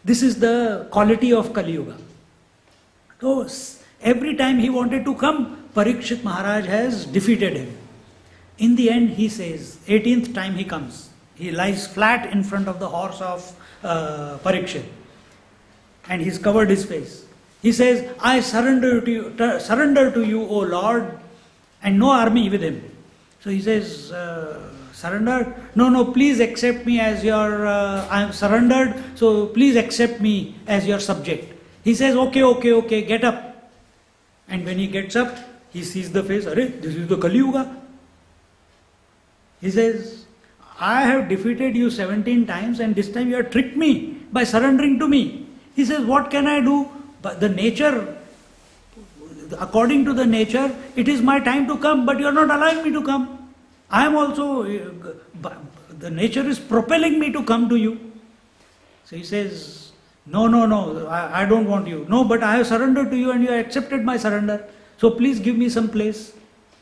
This is the quality of Kali Yuga. So every time he wanted to come, Parikshit Maharaj has defeated him. In the end, he says, 18th time he comes. He lies flat in front of the horse of Parikshit, and he's covered his face. He says, I surrender to you, O Lord, and no army with him. So he says, surrender? No, please accept me as your, I am surrendered, so please accept me as your subject. He says, okay, get up. And when he gets up, he sees the face, this is the Kali Yuga. He says, I have defeated you 17 times, and this time you have tricked me by surrendering to me. He says, what can I do? But the nature, according to the nature, it is my time to come, but you are not allowing me to come. I am also, the nature is propelling me to come to you. So he says, no, I don't want you. No, but I have surrendered to you and you have accepted my surrender. So please give me some place.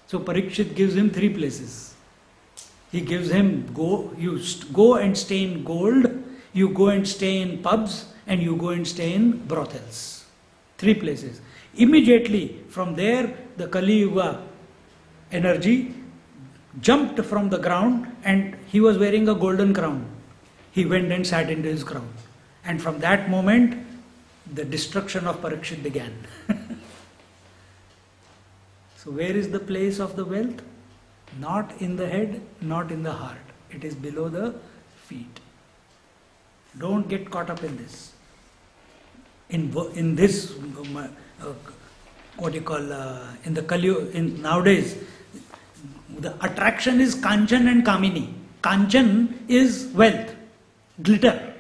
So Parikshit gives him 3 places. He gives him, you go and stay in gold, you go and stay in pubs, and you go and stay in brothels. 3 places. Immediately from there, the Kali Yuga energy jumped from the ground, and he was wearing a golden crown. He went and sat into his crown. And from that moment, the destruction of Parikshit began. So where is the place of the wealth? Not in the head, not in the heart. It is below the feet. Don't get caught up in this. In this, what you call, in the Kali, nowadays, the attraction is Kanchan and Kamini. Kanchan is wealth, glitter,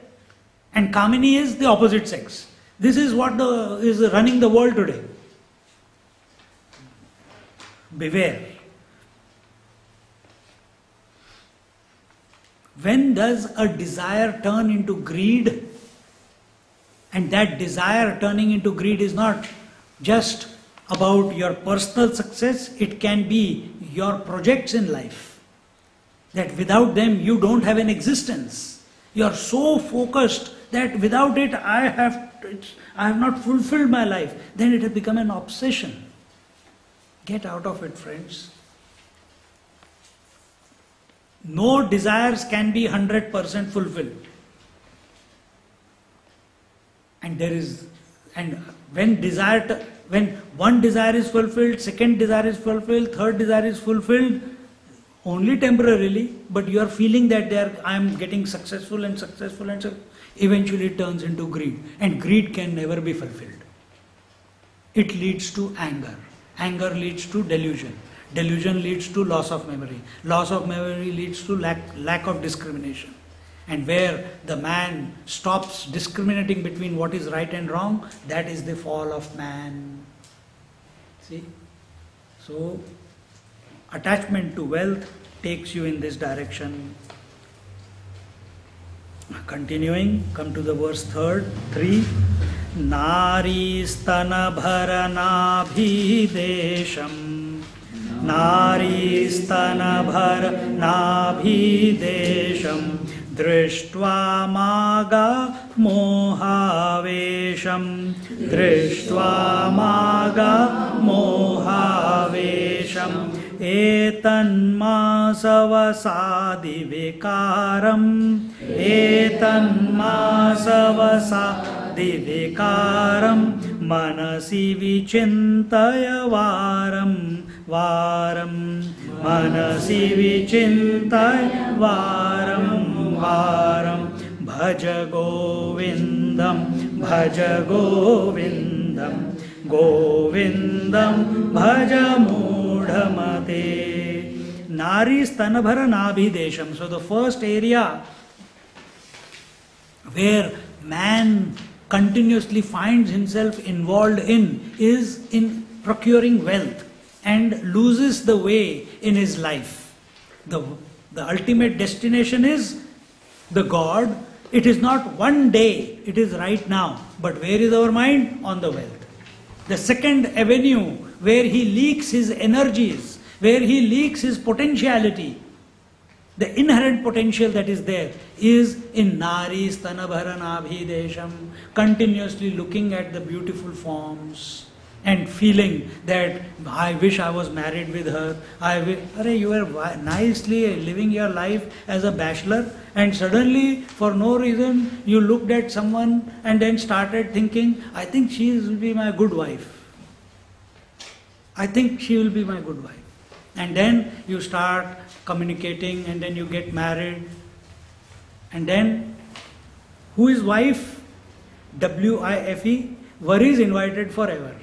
and Kamini is the opposite sex. This is what is running the world today. Beware. When does a desire turn into greed? And that desire turning into greed is not just about your personal success, it can be your projects in life. That without them you don't have an existence. You are so focused that without it I have not fulfilled my life. Then it has become an obsession. Get out of it, friends. No desires can be 100% fulfilled. And when one desire is fulfilled, second desire is fulfilled, third desire is fulfilled, only temporarily, but you are feeling that I am getting successful and eventually it turns into greed. And greed can never be fulfilled. It leads to anger. Anger leads to delusion. Delusion leads to loss of memory. Loss of memory leads to lack of discrimination. And where the man stops discriminating between what is right and wrong, that is the fall of man. See? So, attachment to wealth takes you in this direction. Continuing, come to the verse 3. Nari stana bharanabhidesham. Nari stana bharanabhidesham. Drishtva maga mohavesham. Drishtva maga mohavesham. Etanmasavasadi vikaram. Etanmasavasadi vikaram. Manasi vichintaya varam. Varam. Manasi vichintaya varam. Varam. Bhaja Govindam. Bhaja Govindam. Govindam. Bhaja Mudhamate. Nari stanabhara nabhidesham. So the first area where man continuously finds himself involved in is in procuring wealth and loses the way in his life. The ultimate destination is the God. It is not one day, it is right now. But where is our mind? On the wealth. The second avenue where he leaks his energies, where he leaks his potentiality, the inherent potential that is there, is in Nari Stanabhara Nabhidesham, continuously looking at the beautiful forms and feeling that I wish I was married with her. You were nicely living your life as a bachelor, and suddenly for no reason you looked at someone and then started thinking, I think she will be my good wife. I think she will be my good wife. And then you start communicating, and then you get married. And then, who is wife? WIFE, worries invited forever.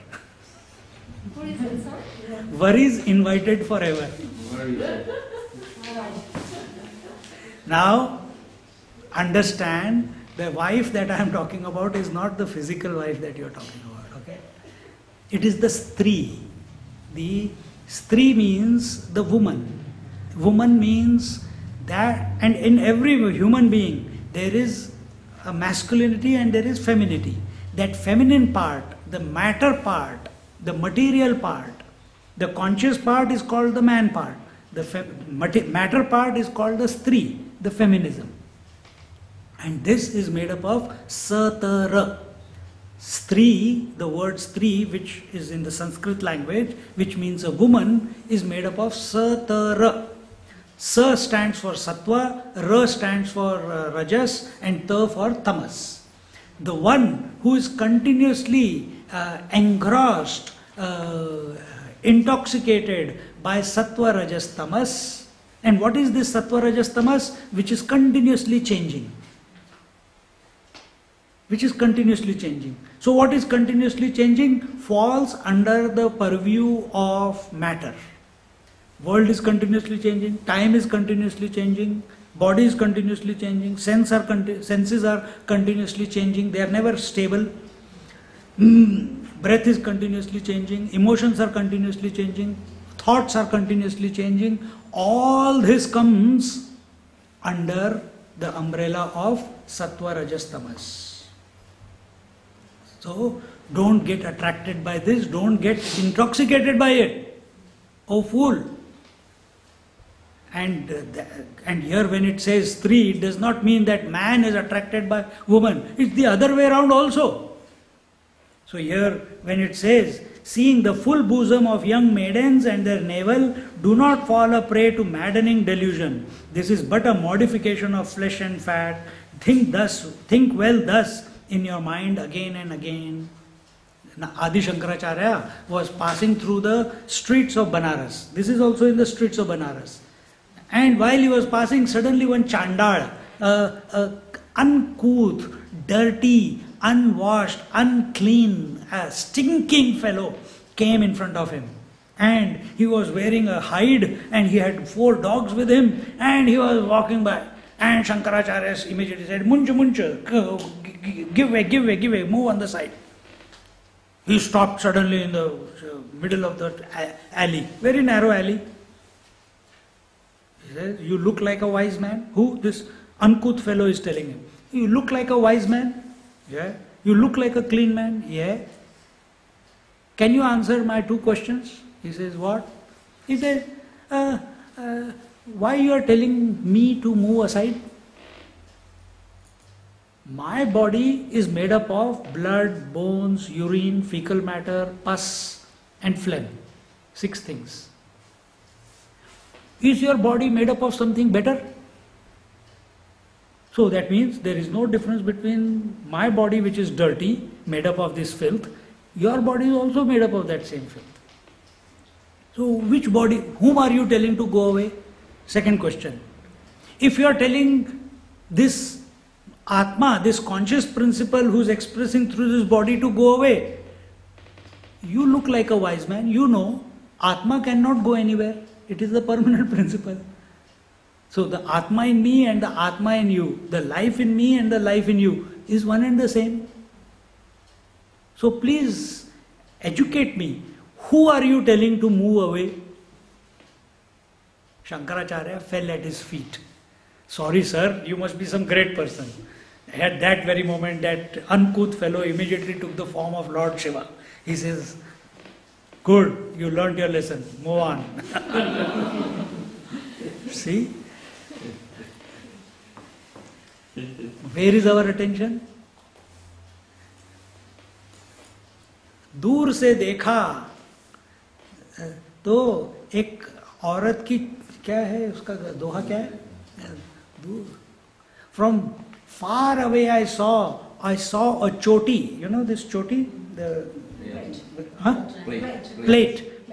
Who is it, sir? Worries invited forever. Now, understand, the wife that I am talking about is not the physical wife that you are talking about, okay? It is the Stree. The Stree means the woman. Woman means that, and in every human being there is a masculinity and there is femininity. That feminine part, the matter part, the material part, the conscious part is called the man part. The matter part is called the Stree, the feminism. And this is made up of Satara. Stree, the word Stree, which is in the Sanskrit language, which means a woman, is made up of Satara. Sa stands for Sattva, Ra stands for Rajas, and Ta for Tamas. The one who is continuously engrossed, intoxicated by sattva, rajas, tamas. And what is this sattva, rajas, tamas? Which is continuously changing. Which is continuously changing. So what is continuously changing? Falls under the purview of matter. World is continuously changing, time is continuously changing, body is continuously changing, senses are continuously changing, they are never stable. Breath is continuously changing, emotions are continuously changing, thoughts are continuously changing. All this comes under the umbrella of sattva, rajas, tamas. So don't get attracted by this, don't get intoxicated by it. Oh fool! And here when it says three, it does not mean that man is attracted by woman. It's the other way around also. So here when it says, seeing the full bosom of young maidens and their navel, do not fall a prey to maddening delusion. This is but a modification of flesh and fat. Think well thus in your mind again and again. Adi Shankaracharya was passing through the streets of Banaras. This is also in the streets of Banaras. And while he was passing, suddenly one chandal, uncouth, dirty, unwashed, unclean, stinking fellow came in front of him. And he was wearing a hide and he had 4 dogs with him and he was walking by. And Shankaracharya immediately said, Muncha, muncha, give way, move on the side. He stopped suddenly in the middle of the alley, very narrow alley. He says, you look like a wise man. Who? This uncouth fellow is telling him. You look like a wise man? Yeah. You look like a clean man? Yeah. Can you answer my 2 questions? He says, what? He says, why you are telling me to move aside? My body is made up of blood, bones, urine, fecal matter, pus and phlegm. 6 things. Is your body made up of something better? So that means there is no difference between my body, which is dirty, made up of this filth. Your body is also made up of that same filth. So which body, whom are you telling to go away? Second question. If you are telling this Atma, this conscious principle who is expressing through this body to go away, you look like a wise man, you know Atma cannot go anywhere. It is the permanent principle. So the Atma in me and the Atma in you, the life in me and the life in you is one and the same. So please educate me. Who are you telling to move away? Shankaracharya fell at his feet. Sorry sir, you must be some great person. At that very moment, that uncouth fellow immediately took the form of Lord Shiva. He says, good, you learnt your lesson, move on. See? Where is our attention? दूर से देखा तो एक औरत की क्या है उसका दोहा क्या है? From far away I saw a choti. You know this choti? The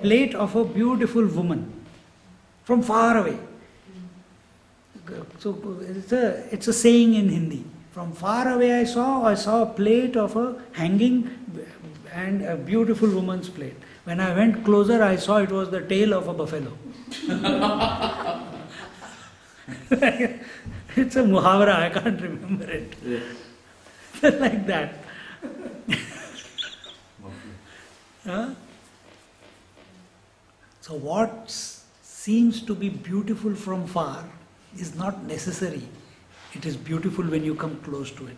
plate of a beautiful woman. From far away. So it's a saying in Hindi. From far away I saw a plate of a hanging and a beautiful woman's plate. When I went closer, I saw it was the tail of a buffalo. It's a muhavara, I can't remember it. Yeah. Like that. Huh? So what seems to be beautiful from far is not necessary. It is beautiful when you come close to it.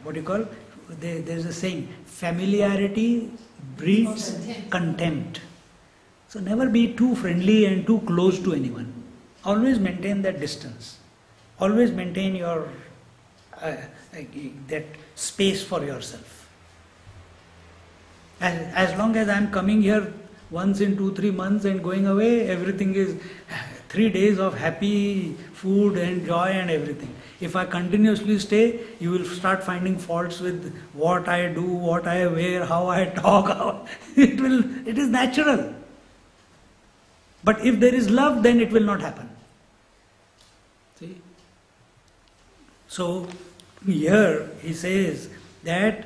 What do you call? There is a saying, familiarity breeds contempt. So never be too friendly and too close to anyone. Always maintain that distance. Always maintain your that space for yourself. As long as I am coming here once in 2-3 months and going away, everything is 3 days of happy food and joy and everything. If I continuously stay, you will start finding faults with what I do, what I wear, how I talk. It is natural. But if there is love, then it will not happen. See? So here he says that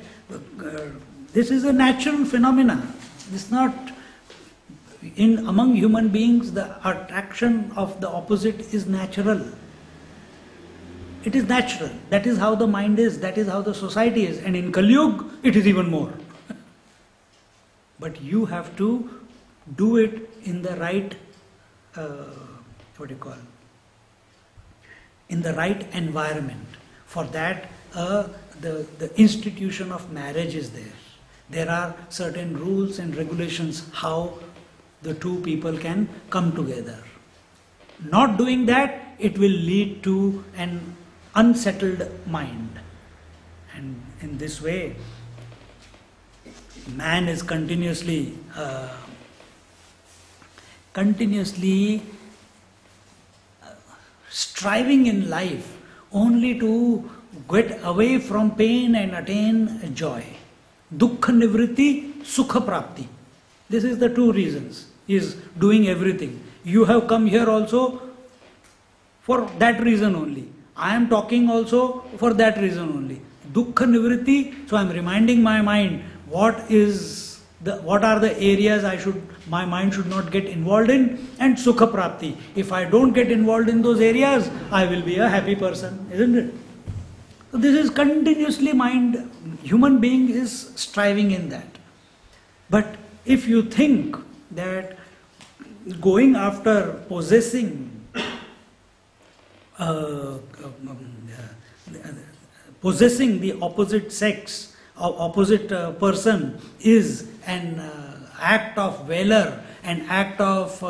this is a natural phenomena. It's not among human beings, the attraction of the opposite is natural. It is natural. That is how the mind is. That is how the society is. And in Kali Yuga, it is even more. But you have to do it in the right, in the right environment. For that, the institution of marriage is there. There are certain rules and regulations how the two people can come together. Not doing that, it will lead to an unsettled mind. And in this way, man is continuously striving in life only to get away from pain and attain joy. Dukkha nivritti, sukha prapti. This is the two reasons. He is doing everything. You have come here also for that reason only. I am talking also for that reason only. Dukkha nivritti, so I am reminding my mind what are the areas my mind should not get involved in, and sukha prapti. If I don't get involved in those areas, I will be a happy person, isn't it? So this is continuously mind, human being is striving in that. But if you think that going after possessing the opposite sex or opposite person is an act of valor, an act of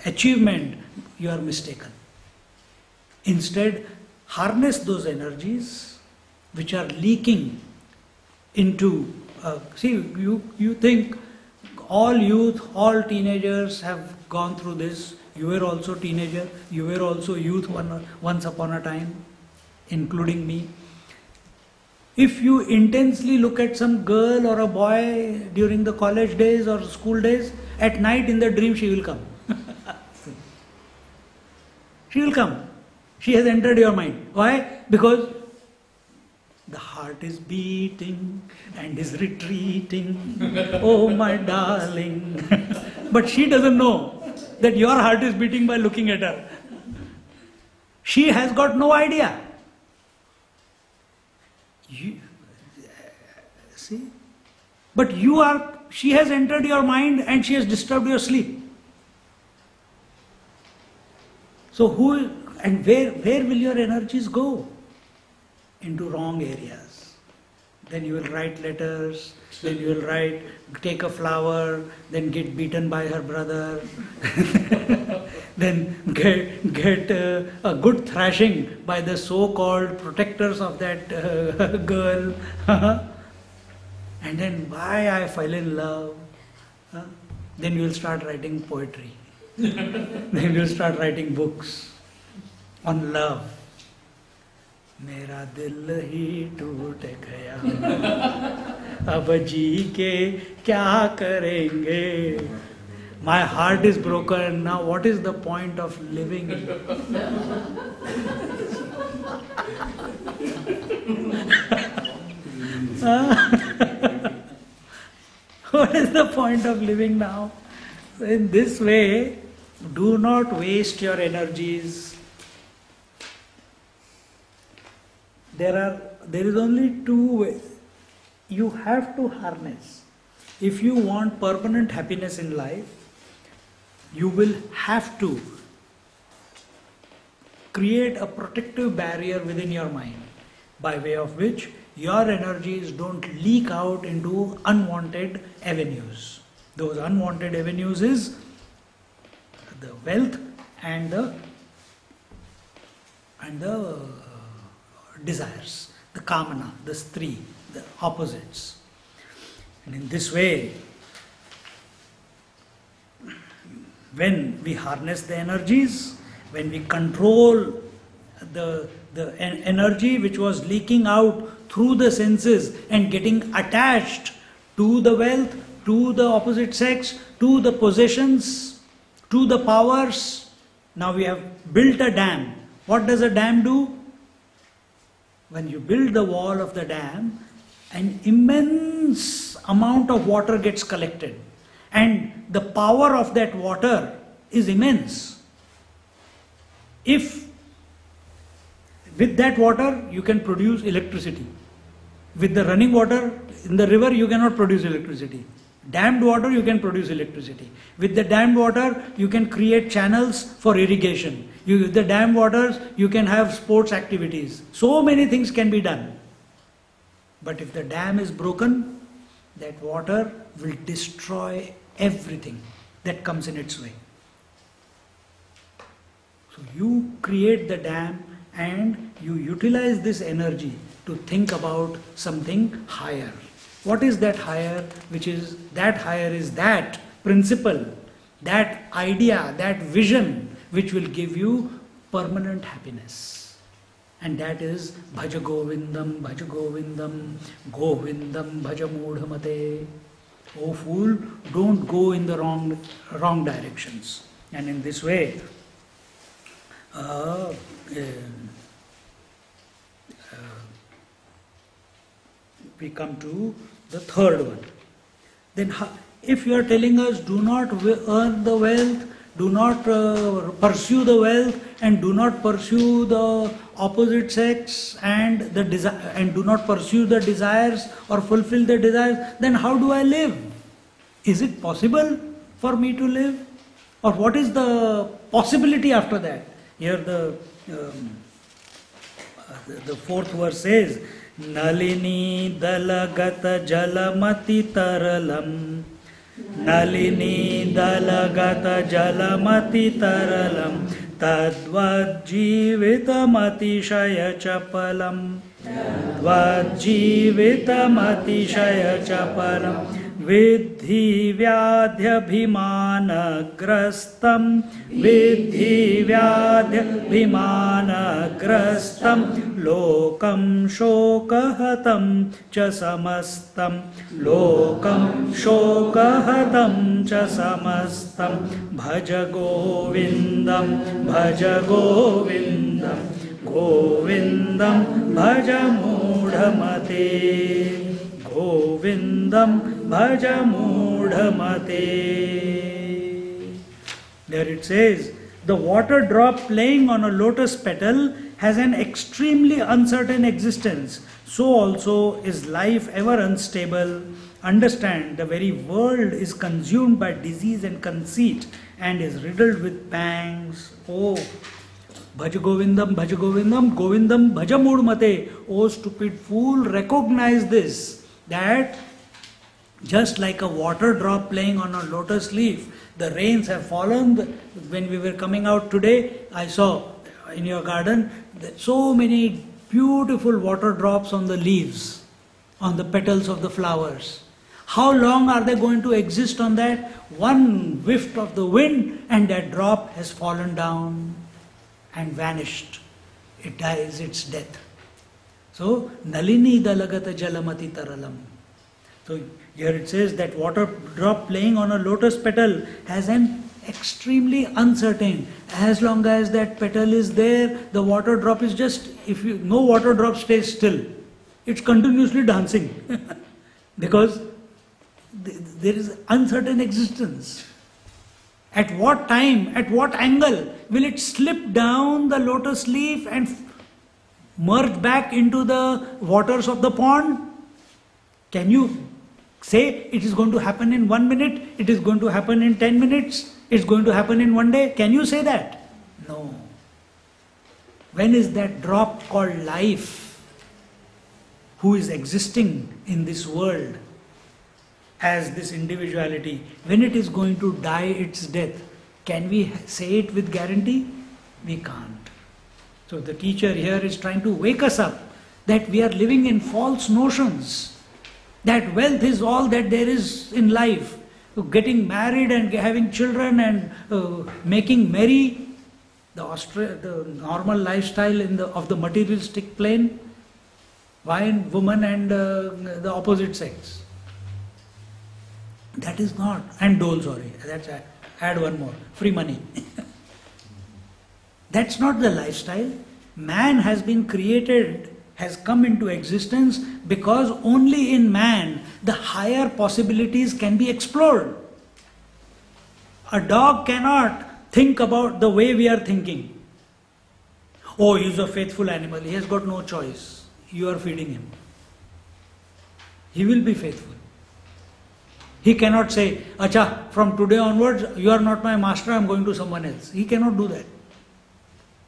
achievement, you are mistaken. Instead, harness those energies which are leaking into, you think all youth, all teenagers have gone through this. You were also teenager, you were also youth once upon a time, including me. If you intensely look at some girl or a boy during the college days or school days, at night in the dream she will come. She will come. She has entered your mind. Why? Because the heart is beating and is retreating. Oh my darling. But she doesn't know that your heart is beating by looking at her. She has got no idea. See? But she has entered your mind and she has disturbed your sleep. So where will your energies go? Into wrong areas. Then you will write letters, then you will take a flower, then get beaten by her brother, then get a good thrashing by the so-called protectors of that girl. And then why I fell in love. Then you will start writing poetry. Then you will start writing books on love. मेरा दिल ही टूट गया अब जी के क्या करेंगे. My heart is broken. Now what is the point of living? What is the point of living now? In this way, do not waste your energies. There is only two ways. You have to harness. If you want permanent happiness in life, you will have to create a protective barrier within your mind, by way of which your energies don't leak out into unwanted avenues. Those unwanted avenues is the wealth and the desires, the kamana, the stri, the opposites. And in this way, when we harness the energies, when we control the energy which was leaking out through the senses and getting attached to the wealth, to the opposite sex, to the possessions, to the powers. Now we have built a dam. What does a dam do? When you build the wall of the dam, an immense amount of water gets collected, and the power of that water is immense. If with that water you can produce electricity, with the running water in the river you cannot produce electricity. Dammed water you can produce electricity. With the dammed water you can create channels for irrigation. With the dammed waters you can have sports activities. So many things can be done. But if the dam is broken, that water will destroy everything that comes in its way. So you create the dam and you utilize this energy to think about something higher. What is that higher? That higher is that principle, that idea, that vision which will give you permanent happiness. And that is Bhaja Govindam, Bhaja Govindam, Govindam Bhaja Mudhamate. Oh fool, don't go in the wrong directions. And in this way, we come to the third one. Then if you are telling us do not earn the wealth, do not pursue the wealth, and do not pursue the opposite sex and and do not pursue the desires or fulfill the desires, then how do I live? Is it possible for me to live? Or what is the possibility after that? Here the fourth verse says, Nalini dalagata jalamati taralam, Nalini dalagata jalamati taralam, Tadvad jivitamati shaya chapalam, Tadvad jivitamati shaya chapalam, Vidhi vyadhyabhimana grastam, Vidhi vyadhyabhimana grastam, Lokam shokahatam cha samastam, Lokam shokahatam cha samastam, Bhaja Govindam, Bhaja Govindam, Govindam Bhaja Mudhamate, Govindam Bhaja Mudhamate. There it says, the water drop playing on a lotus petal has an extremely uncertain existence. So also is life ever unstable. Understand, the very world is consumed by disease and conceit and is riddled with pangs. Oh, Bhaja Govindam, Bhaja Govindam, Govindam Bhaja Mudhamate. Oh stupid fool, recognize this, that just like a water drop playing on a lotus leaf, the rains have fallen. When we were coming out today, I saw in your garden so many beautiful water drops on the leaves, on the petals of the flowers. How long are they going to exist on that? One whiff of the wind and that drop has fallen down and vanished. It dies its death. So, Nalini dalagata jalamati taralam. So, here it says that water drop playing on a lotus petal has an extremely uncertain. As long as that petal is there, the water drop is just, no water drop stays still. It's continuously dancing. Because there is uncertain existence. At what time, at what angle will it slip down the lotus leaf and merge back into the waters of the pond? Can you say it is going to happen in 1 minute, it is going to happen in 10 minutes, it's going to happen in 1 day? Can you say that? No. When is that drop called life, who is existing in this world as this individuality, when it is going to die its death? Can we say it with guarantee? We can't. So the teacher here is trying to wake us up that we are living in false notions, that wealth is all that there is in life. getting married and having children and making merry, the normal lifestyle of the materialistic plane, wine, woman and the opposite sex. That is not, and dole, sorry, that's add one more, free money. That's not the lifestyle. Man has been created, has come into existence because only in man the higher possibilities can be explored. A dog cannot think about the way we are thinking. Oh, he is a faithful animal, he has got no choice. You are feeding him. He will be faithful. He cannot say, Acha, from today onwards, you are not my master, I am going to someone else. He cannot do that.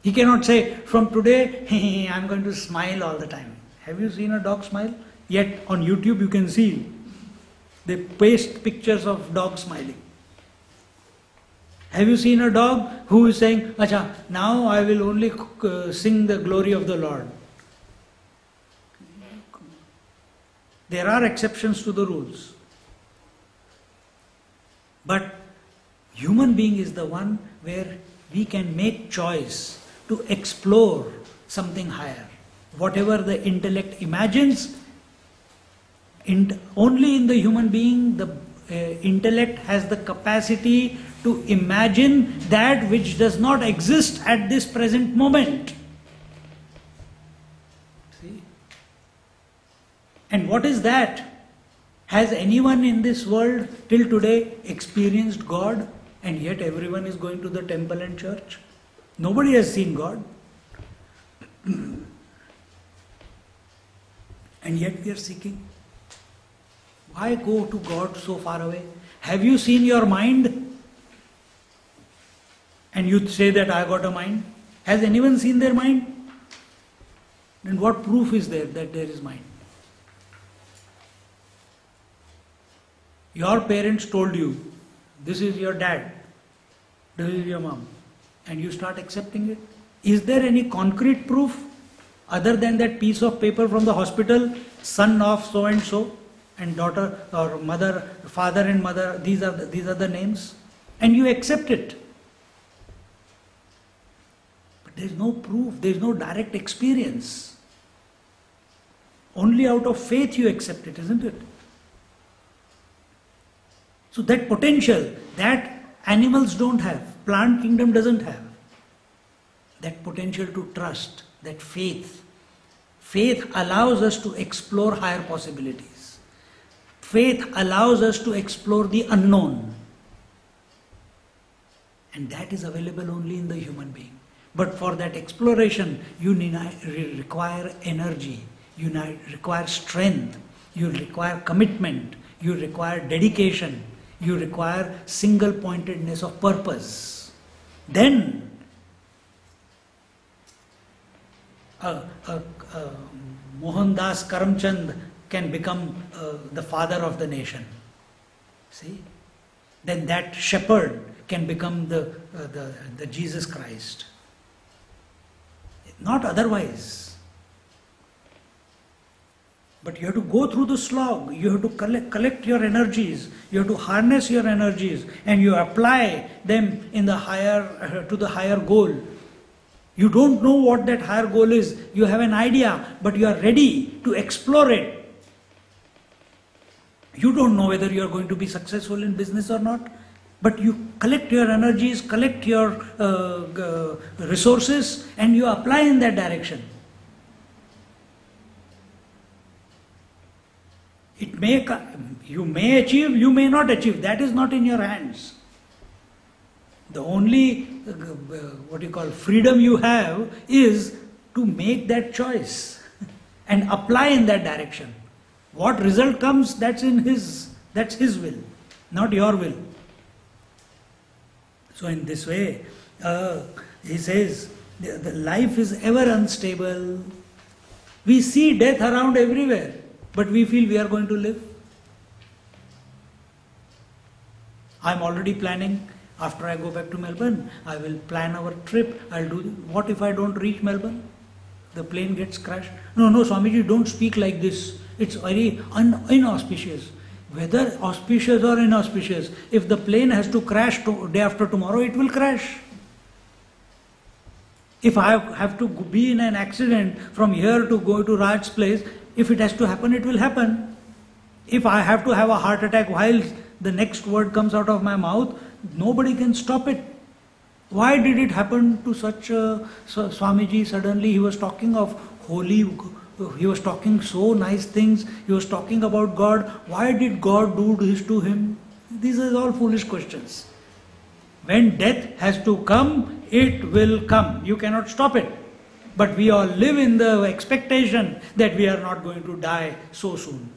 He cannot say, from today, I am going to smile all the time. Have you seen a dog smile? Yet on YouTube you can see, they paste pictures of dogs smiling. Have you seen a dog who is saying, Acha, now I will only sing the glory of the Lord? There are exceptions to the rules. But human being is the one where we can make choice to explore something higher. Whatever the intellect imagines, only in the human being the intellect has the capacity to imagine that which does not exist at this present moment. See? And what is that? Has anyone in this world till today experienced God, and yet everyone is going to the temple and church? Nobody has seen God. And yet we are seeking. Why go to God so far away? Have you seen your mind? And you say that I got a mind? Has anyone seen their mind? Then what proof is there that there is mind? Your parents told you, this is your dad, this is your mom, and you start accepting it. Is there any concrete proof other than that piece of paper from the hospital, son of so and so, and daughter or mother, father and mother, these are the names, and you accept it? But there is no proof, there is no direct experience. Only out of faith you accept it, isn't it? So that potential, that animals don't have, plant kingdom doesn't have. That potential to trust, that faith. Faith allows us to explore higher possibilities. Faith allows us to explore the unknown. And that is available only in the human being. But for that exploration, you require energy, you require strength, you require commitment, you require dedication. You require single-pointedness of purpose. Then, Mohandas Karamchand can become the father of the nation. See? Then that shepherd can become the Jesus Christ. Not otherwise. But you have to go through the slog, you have to collect your energies, you have to harness your energies, and you apply them in the to the higher goal. You don't know what that higher goal is, you have an idea, but you are ready to explore it. You don't know whether you are going to be successful in business or not, but you collect your energies, collect your resources, and you apply in that direction. You may achieve, you may not achieve. That is not in your hands. The only, freedom you have is to make that choice and apply in that direction. What result comes, that's his will, not your will. So in this way, he says, the life is ever unstable. We see death around everywhere. But we feel we are going to live. I am already planning, after I go back to Melbourne, I will plan our trip. I'll do, what if I don't reach Melbourne? The plane gets crashed. No, Swamiji, don't speak like this. It's very inauspicious. Whether auspicious or inauspicious, if the plane has to crash day after tomorrow, it will crash. If I have to be in an accident from here to go to Raj's place, if it has to happen, it will happen. If I have to have a heart attack while the next word comes out of my mouth, nobody can stop it. Why did it happen to such a Swamiji? Suddenly he was talking of holy, he was talking so nice things, he was talking about God. Why did God do this to him? These are all foolish questions. When death has to come, it will come. You cannot stop it. But we all live in the expectation that we are not going to die so soon.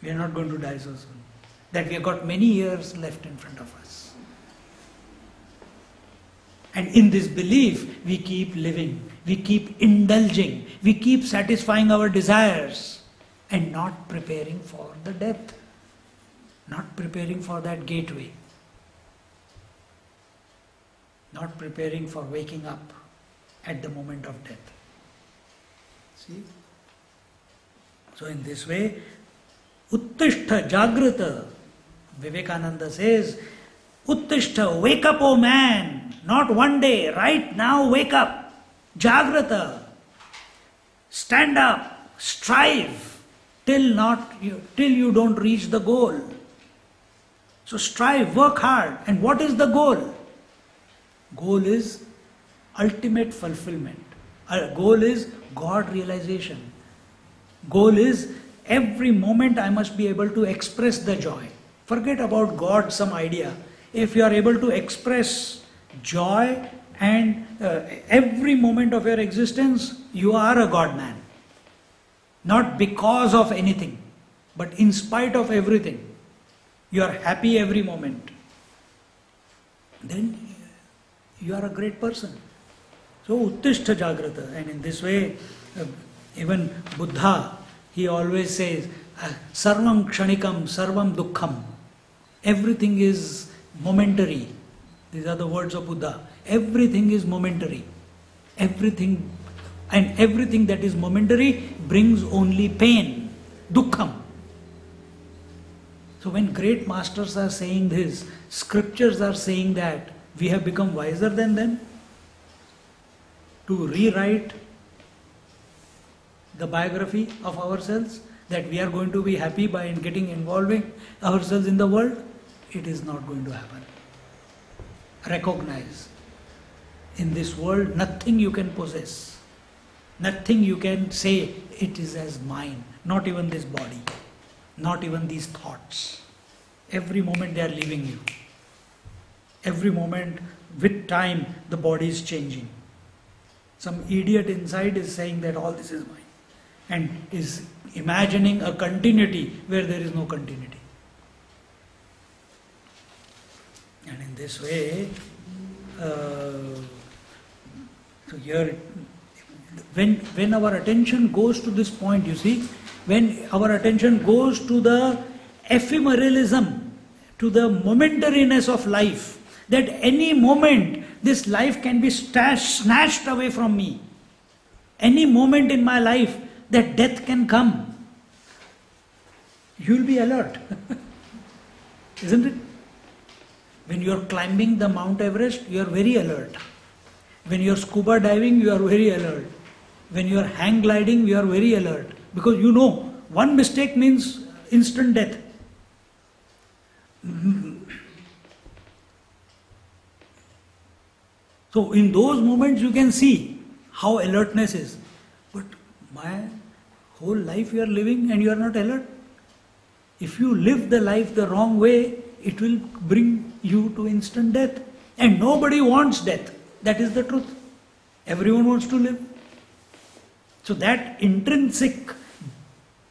We are not going to die so soon. That we have got many years left in front of us. And in this belief, we keep living, we keep indulging, we keep satisfying our desires and not preparing for the death, not preparing for that gateway, not preparing for waking up at the moment of death. See? So in this way, Uttishta Jagrata, Vivekananda says, Uttishta, wake up, O man, not one day, right now wake up, Jagrata, stand up, strive till you don't reach the goal. So strive, work hard. And what is the goal? Goal is ultimate fulfillment. Goal is God realization. Goal is every moment I must be able to express the joy. Forget about God, some idea. If you are able to express joy and every moment of your existence, you are a God man. Not because of anything, but in spite of everything. You are happy every moment. Then you are a great person. So Uttishta Jagrata. And in this way, even Buddha, he always says, Sarvam Kshanikam, Sarvam Dukkham. Everything is momentary. These are the words of Buddha. Everything is momentary. Everything, and everything that is momentary brings only pain. Dukkham. So when great masters are saying this, scriptures are saying that, we have become wiser than them to rewrite the biography of ourselves, that we are going to be happy by involving ourselves in the world. It is not going to happen. Recognize, in this world nothing you can possess, nothing you can say it is as mine, not even this body, not even these thoughts. Every moment they are leaving you. Every moment, with time, the body is changing. Some idiot inside is saying that all this is mine and is imagining a continuity where there is no continuity. And in this way, so here, when our attention goes to this point, you see, when our attention goes to the ephemeralism, to the momentariness of life, that any moment this life can be snatched away from me. Any moment in my life that death can come. You will be alert. Isn't it? When you are climbing the Mount Everest, you are very alert. When you are scuba diving, you are very alert. When you are hang gliding, you are very alert. Because you know, one mistake means instant death. So in those moments you can see how alertness is. But my whole life you are living and you are not alert. If you live the life the wrong way, it will bring you to instant death. And nobody wants death. That is the truth. Everyone wants to live. So that intrinsic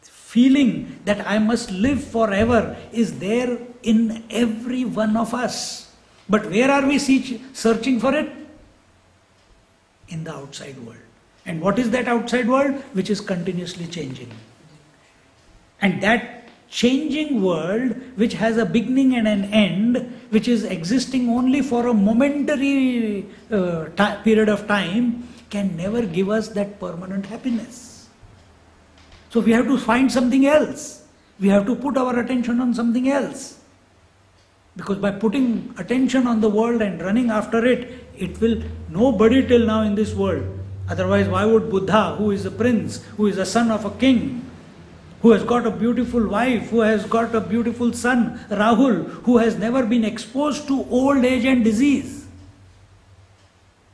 feeling that I must live forever is there in every one of us. But where are we searching for it? In the outside world. And what is that outside world? Which is continuously changing. And that changing world, which has a beginning and an end, which is existing only for a momentary period of time, can never give us that permanent happiness. So we have to find something else. We have to put our attention on something else. Because by putting attention on the world and running after it, it will, nobody till now in this world. Otherwise, why would Buddha, who is a prince, who is a son of a king, who has got a beautiful wife, who has got a beautiful son, Rahul, who has never been exposed to old age and disease.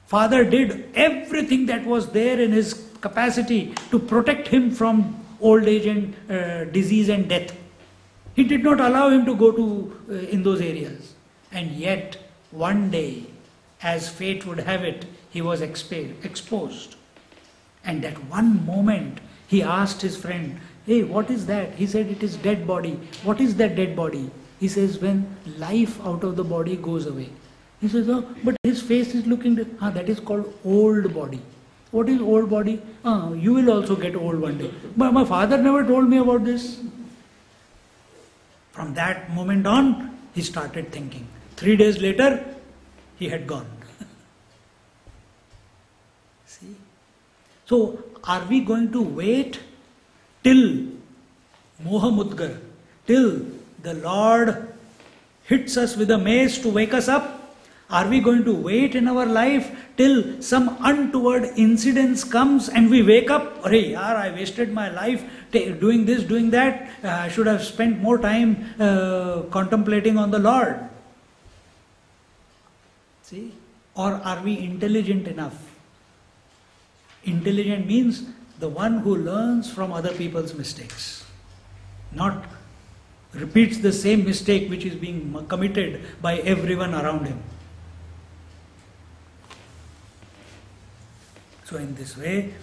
Father did everything that was there in his capacity to protect him from old age and disease and death. He did not allow him to go to in those areas. And yet, one day, as fate would have it, he was exposed. And that one moment, he asked his friend, "Hey, what is that?" He said, "It is dead body." "What is that dead body?" He says, "When life out of the body goes away." He says, "Oh, but his face is looking, that is called old body." "What is old body?" "You will also get old one day." "But my father never told me about this." From that moment on, he started thinking. 3 days later, he had gone. See? So, are we going to wait till Mohamudgar, till the Lord hits us with a mace to wake us up? Are we going to wait in our life till some untoward incidents comes and we wake up? "Hey, yaar, I wasted my life doing this, doing that. I should have spent more time contemplating on the Lord." See? Or are we intelligent enough? Intelligent means the one who learns from other people's mistakes, not repeats the same mistake which is being committed by everyone around him. So in this way,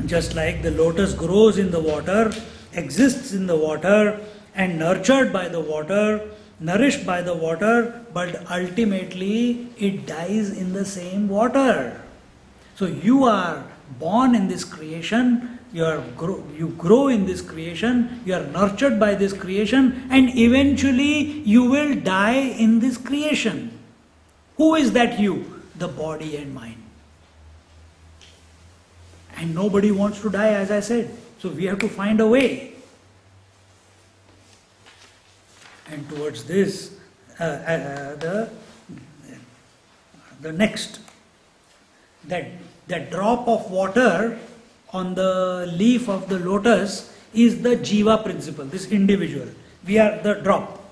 just like the lotus grows in the water, exists in the water, and nurtured by the water, nourished by the water, but ultimately it dies in the same water. So you are born in this creation, you grow in this creation, you are nurtured by this creation, and eventually you will die in this creation. Who is that you? The body and mind. And nobody wants to die, as I said. So we have to find a way. And towards this, the next, that drop of water on the leaf of the lotus is the jiva principle, this individual. We are the drop.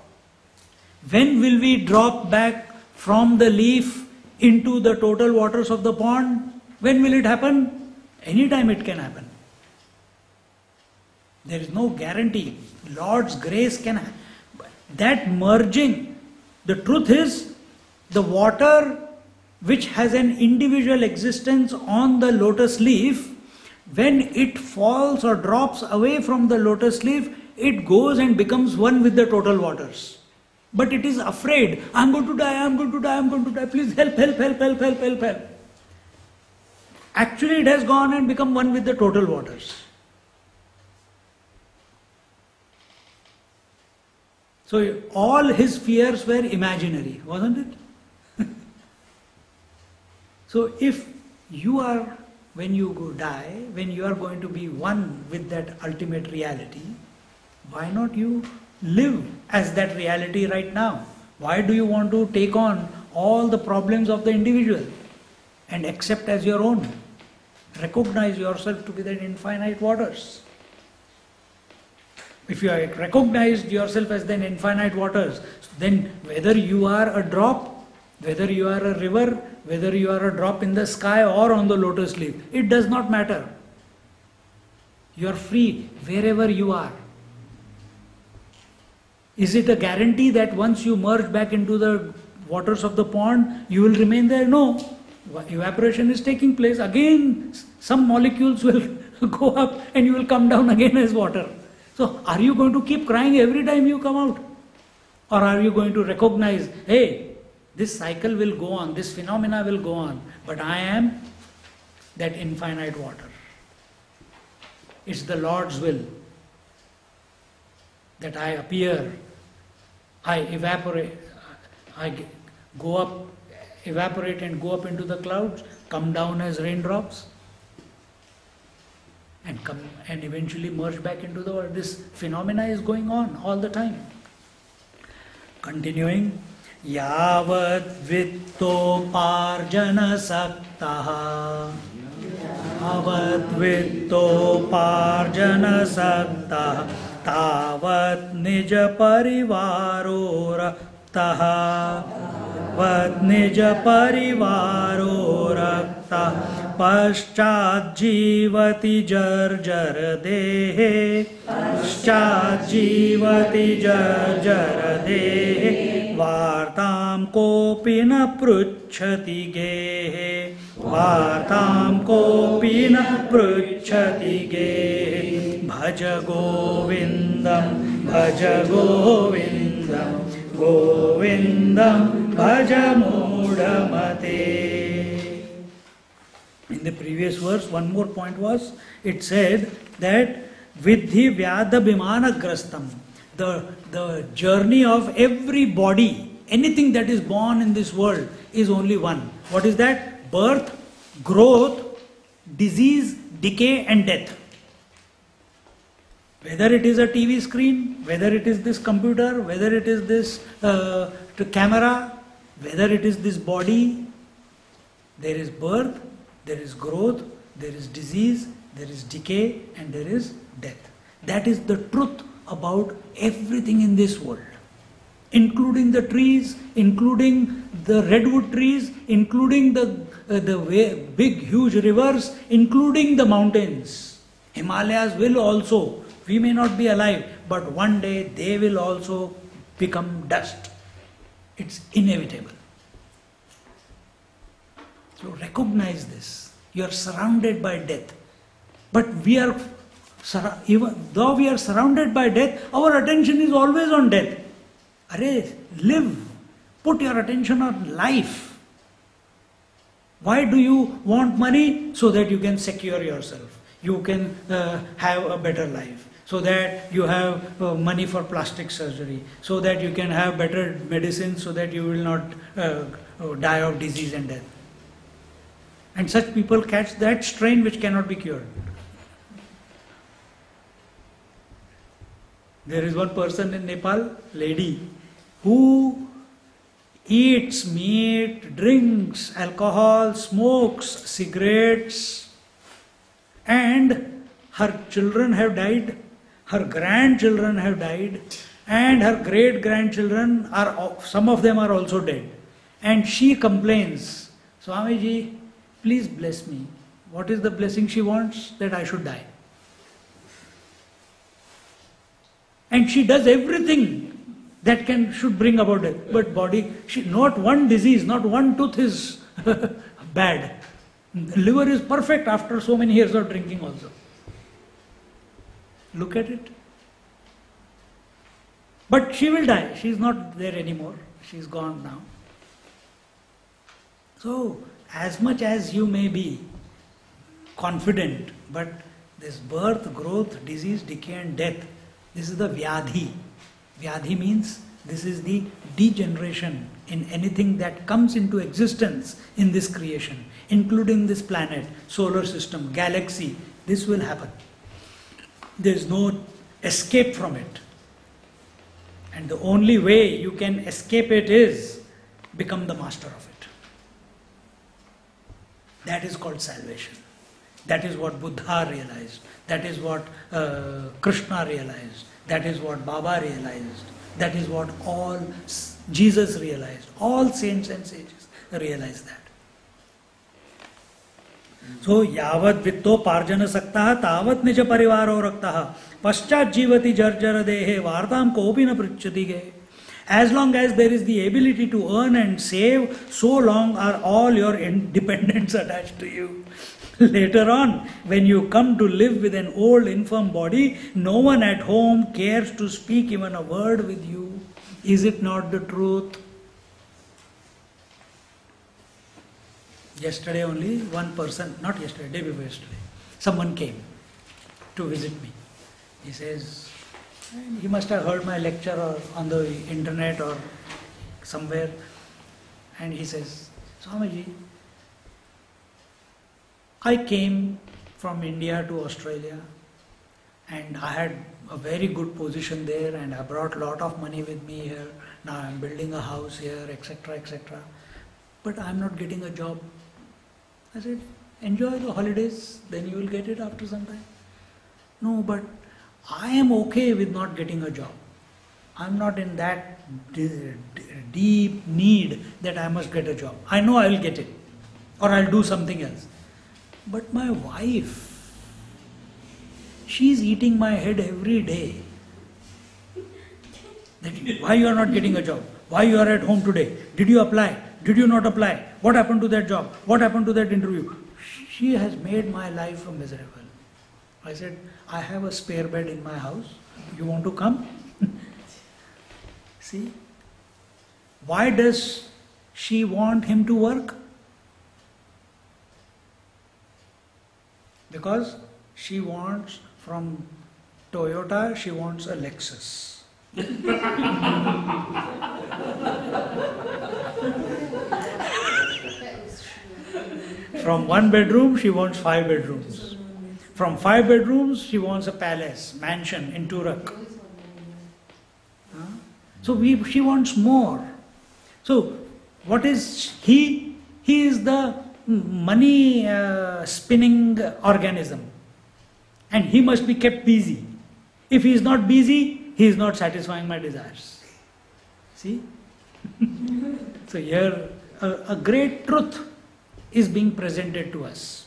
When will we drop back from the leaf into the total waters of the pond? When will it happen? Anytime it can happen. There is no guarantee. Lord's grace can happen. That merging, the truth is, the water which has an individual existence on the lotus leaf, when it falls or drops away from the lotus leaf, it goes and becomes one with the total waters. But it is afraid, "I'm going to die, I'm going to die, I'm going to die, please help, help, help, help, help, help, help." Actually it has gone and become one with the total waters. So all his fears were imaginary, wasn't it? So if you are, when you go die, when you are going to be one with that ultimate reality, why not you live as that reality right now? Why do you want to take on all the problems of the individual and accept as your own? Recognize yourself to be that infinite waters. If you have recognized yourself as then infinite waters, then whether you are a drop, whether you are a river, whether you are a drop in the sky or on the lotus leaf, it does not matter. You are free wherever you are. Is it a guarantee that once you merge back into the waters of the pond, you will remain there? No. Evaporation is taking place. Again, some molecules will go up and you will come down again as water. So, are you going to keep crying every time you come out? Or are you going to recognize, hey, this cycle will go on, this phenomena will go on, but I am that infinite water. It's the Lord's will that I appear, I evaporate, I go up, evaporate and go up into the clouds, come down as raindrops. and come and eventually merge back into the world. This phenomena is going on all the time. Continuing, Yavad vittoparjana saktaha, Yavad vittoparjana saktaha, Tavat nija parivaro raktaha, Tavat nija parivaro raktaha, Paschat jivati jarjar dehe, Paschat jivati jarjar dehe, Vartam kopi na pruchhati gehe, Vartam kopi na pruchhati gehe, Bhaja Govindam, Bhaja Govindam, Govindam, Bhaja Mudamate. In the previous verse, one more point was, it said that Vidhi Vyadha Bimana Grastam, the journey of every body, anything that is born in this world is only one. What is that? Birth, growth, disease, decay and death. Whether it is a TV screen, whether it is this computer, whether it is this camera, whether it is this body, there is birth, there is growth, there is disease, there is decay, and there is death. That is the truth about everything in this world, including the trees, including the redwood trees, including the big huge rivers, including the mountains. Himalayas will also, we may not be alive, but one day they will also become dust. It's inevitable. So recognize this. You are surrounded by death. But even though we are surrounded by death, our attention is always on death. Arey, live. Put your attention on life. Why do you want money? So that you can secure yourself. You can have a better life. So that you have money for plastic surgery. So that you can have better medicine. So that you will not die of disease and death. And such people catch that strain which cannot be cured. There is one person in Nepal, lady, who eats meat, drinks alcohol, smokes cigarettes, and her children have died, her grandchildren have died, and her great-grandchildren some of them are also dead. And she complains, Swamiji, please bless me. What is the blessing she wants? That I should die. And she does everything that should bring about death. But not one disease, not one tooth is bad. Liver is perfect after so many years of drinking also. Look at it. But she will die. She is not there anymore. She is gone now. So, as much as you may be confident, but this birth, growth, disease, decay and death, this is the Vyadhi. Vyadhi means this is the degeneration in anything that comes into existence in this creation, including this planet, solar system, galaxy. This will happen. There is no escape from it. And the only way you can escape it is become the master of it. That is called salvation. That is what Buddha realized. That is what Krishna realized. That is what Baba realized. That is what all Jesus realized. All saints and sages realized that. So, yavat vitto parjana saktaha tavat nija parivaro raktaha paschat jivati jarjara dehe vartam kopi na pruchati ge. As long as there is the ability to earn and save, so long are all your dependents attached to you. Later on, when you come to live with an old infirm body, no one at home cares to speak even a word with you. Is it not the truth? Yesterday only, one person, not yesterday, day before yesterday, someone came to visit me. He says, he must have heard my lecture or on the internet or somewhere, and he says, Swamiji, I came from India to Australia, and I had a very good position there, and I brought a lot of money with me here. Now I'm building a house here, etc., etc. But I'm not getting a job. I said, enjoy the holidays, then you will get it after some time. No, but I am okay with not getting a job. I'm not in that deep need that I must get a job. I know I will get it, or I'll do something else. But my wife, she's eating my head every day. That why you are not getting a job? Why you are at home today? Did you apply? Did you not apply? What happened to that job? What happened to that interview? She has made my life miserable. I said, I have a spare bed in my house. You want to come? See? Why does she want him to work? Because she wants from Toyota, she wants a Lexus. From 1 bedroom, she wants 5 bedrooms. From 5 bedrooms, she wants a palace, mansion in Turak. So she wants more. So what is he? He is the money spinning organism. And he must be kept busy. If he is not busy, he is not satisfying my desires. See? So here a great truth is being presented to us.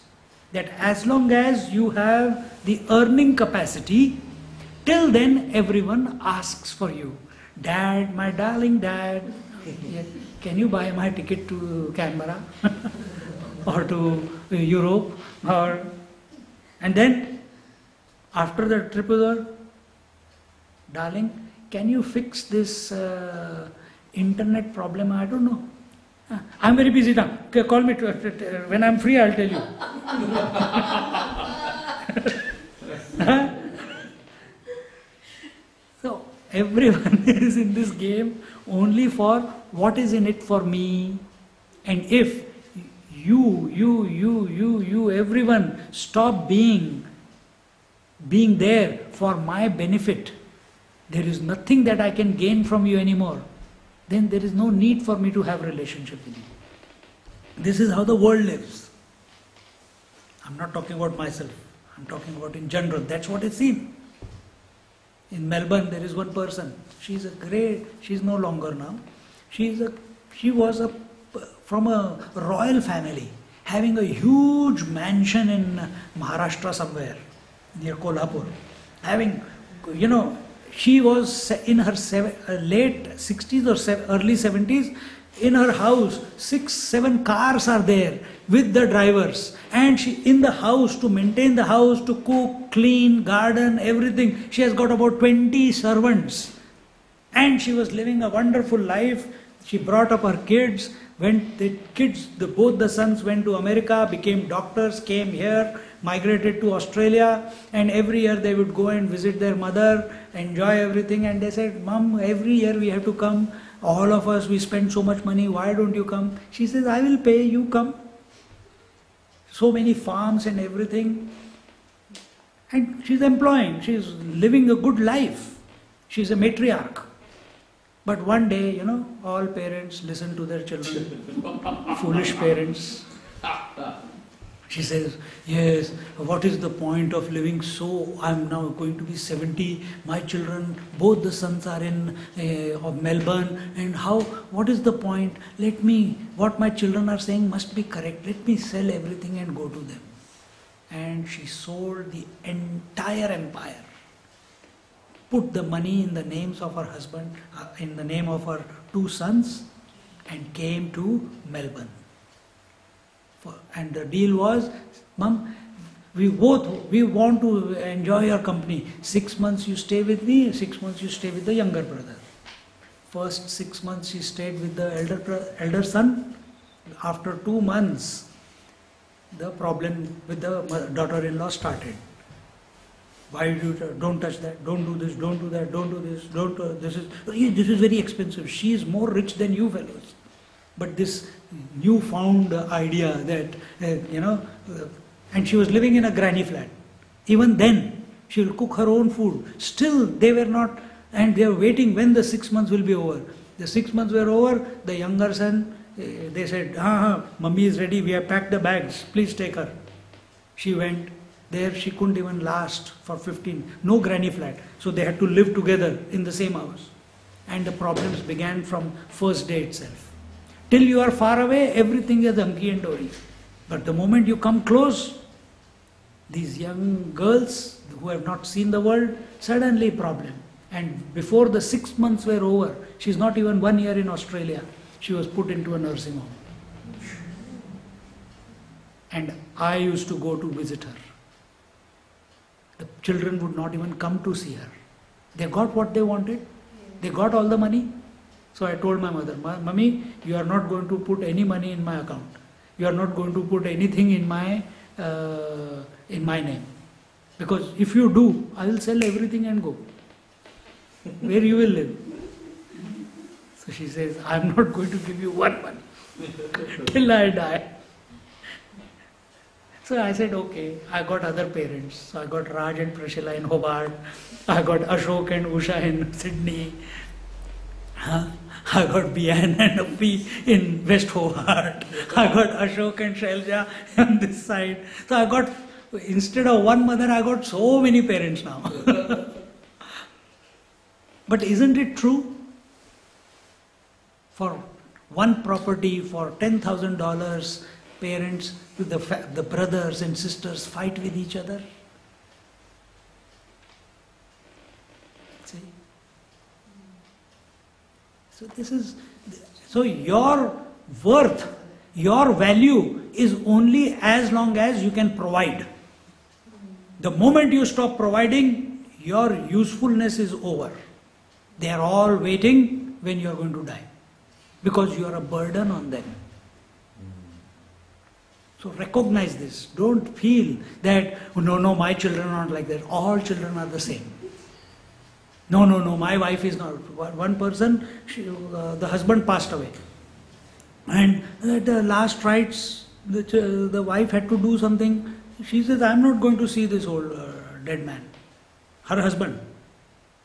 That as long as you have the earning capacity, till then everyone asks for you. Dad, my darling dad, can you buy my ticket to Canberra or to Europe? And then after the trip is over, darling, can you fix this internet problem? I don't know. I'm very busy now. Call me when I'm free, I'll tell you. So everyone is in this game only for what is in it for me. And if you, everyone stop being there for my benefit, there is nothing that I can gain from you anymore, then there is no need for me to have relationship with you. This is how the world lives. I'm not talking about myself. I'm talking about in general. That's what it's seen. In Melbourne, there is one person. She's no longer now. She was from a royal family, having a huge mansion in Maharashtra somewhere, near Kolhapur. She was in her late 60s or early 70s. In her house, 6-7 cars are there with the drivers. And she in the house, to maintain the house, to cook, clean, garden, everything. She has got about 20 servants. And she was living a wonderful life. She brought up her kids. Both the sons went to America, became doctors, came here, migrated to Australia, and every year they would go and visit their mother, enjoy everything, and they said, Mom, every year we have to come, all of us, we spend so much money, why don't you come? She says, I will pay, you come. So many farms and everything, and she's employing, she's living a good life, she's a matriarch. But one day, all parents listen to their children, foolish parents. She says, yes, what is the point of living so? I'm now going to be 70, my children, both the sons are in Melbourne, and what is the point? What my children are saying must be correct, let me sell everything and go to them. And she sold the entire empire, put the money in the names of her husband, in the name of her 2 sons, and came to Melbourne. And the deal was, Mom, we want to enjoy your company. 6 months you stay with me, 6 months you stay with the younger brother. First 6 months she stayed with the elder son. After 2 months, the problem with the daughter-in-law started. Why don't touch that, don't do this, don't do that, don't do this, this is very expensive. She is more rich than you fellows. But this newfound idea that, And she was living in a granny flat. Even then, she will cook her own food. Still, they were not, and they were waiting when the 6 months will be over. The 6 months were over, the younger son, they said, Mummy is ready, we have packed the bags, please take her. She went. There she couldn't even last for 15, no granny flat. So they had to live together in the same house. And the problems began from first day itself. Till you are far away, everything is hunky and dory. But the moment you come close, these young girls who have not seen the world, suddenly problem. And before the 6 months were over, she's not even 1 year in Australia, she was put into a nursing home. And I used to go to visit her. The children would not even come to see her. They got what they wanted. They got all the money. So I told my mother, Mummy, you are not going to put any money in my account. You are not going to put anything in my name. Because if you do, I will sell everything and go. Where you will live? So she says, I am not going to give you one money till I die. So I said, okay, I got other parents. So I got Raj and Prashila in Hobart. I got Ashok and Usha in Sydney. I got Bian and Appi in West Hobart. I got Ashok and Shailja on this side. So I got, instead of one mother, I got so many parents now. But isn't it true? For one property, for $10,000, parents, the brothers and sisters fight with each other. See? So your worth, your value is only as long as you can provide. The moment you stop providing, your usefulness is over. They are all waiting when you are going to die, because you are a burden on them. So recognize this. Don't feel that, no, my children are not like that. All children are the same. No, my wife is not. One person, the husband passed away. And at the last rites, the wife had to do something. She says, I'm not going to see this old dead man. Her husband.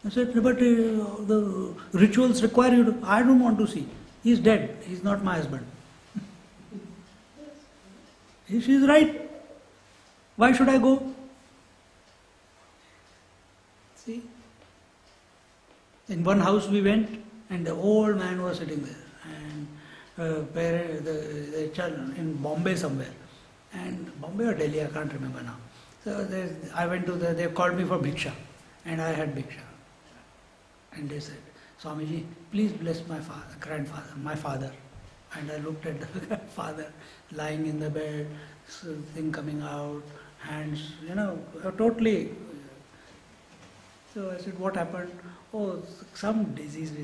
I said, but the rituals require you to. I don't want to see. He's dead. He's not my husband. She is right. Why should I go? See? In one house we went, and the old man was sitting there, and the child in Bombay somewhere, and Bombay or Delhi, I can't remember now. So I went to they called me for bhiksha, and I had bhiksha, and they said, Swamiji, please bless my father. And I looked at the father lying in the bed, thing coming out, hands, totally. So I said, what happened? Oh, some disease. I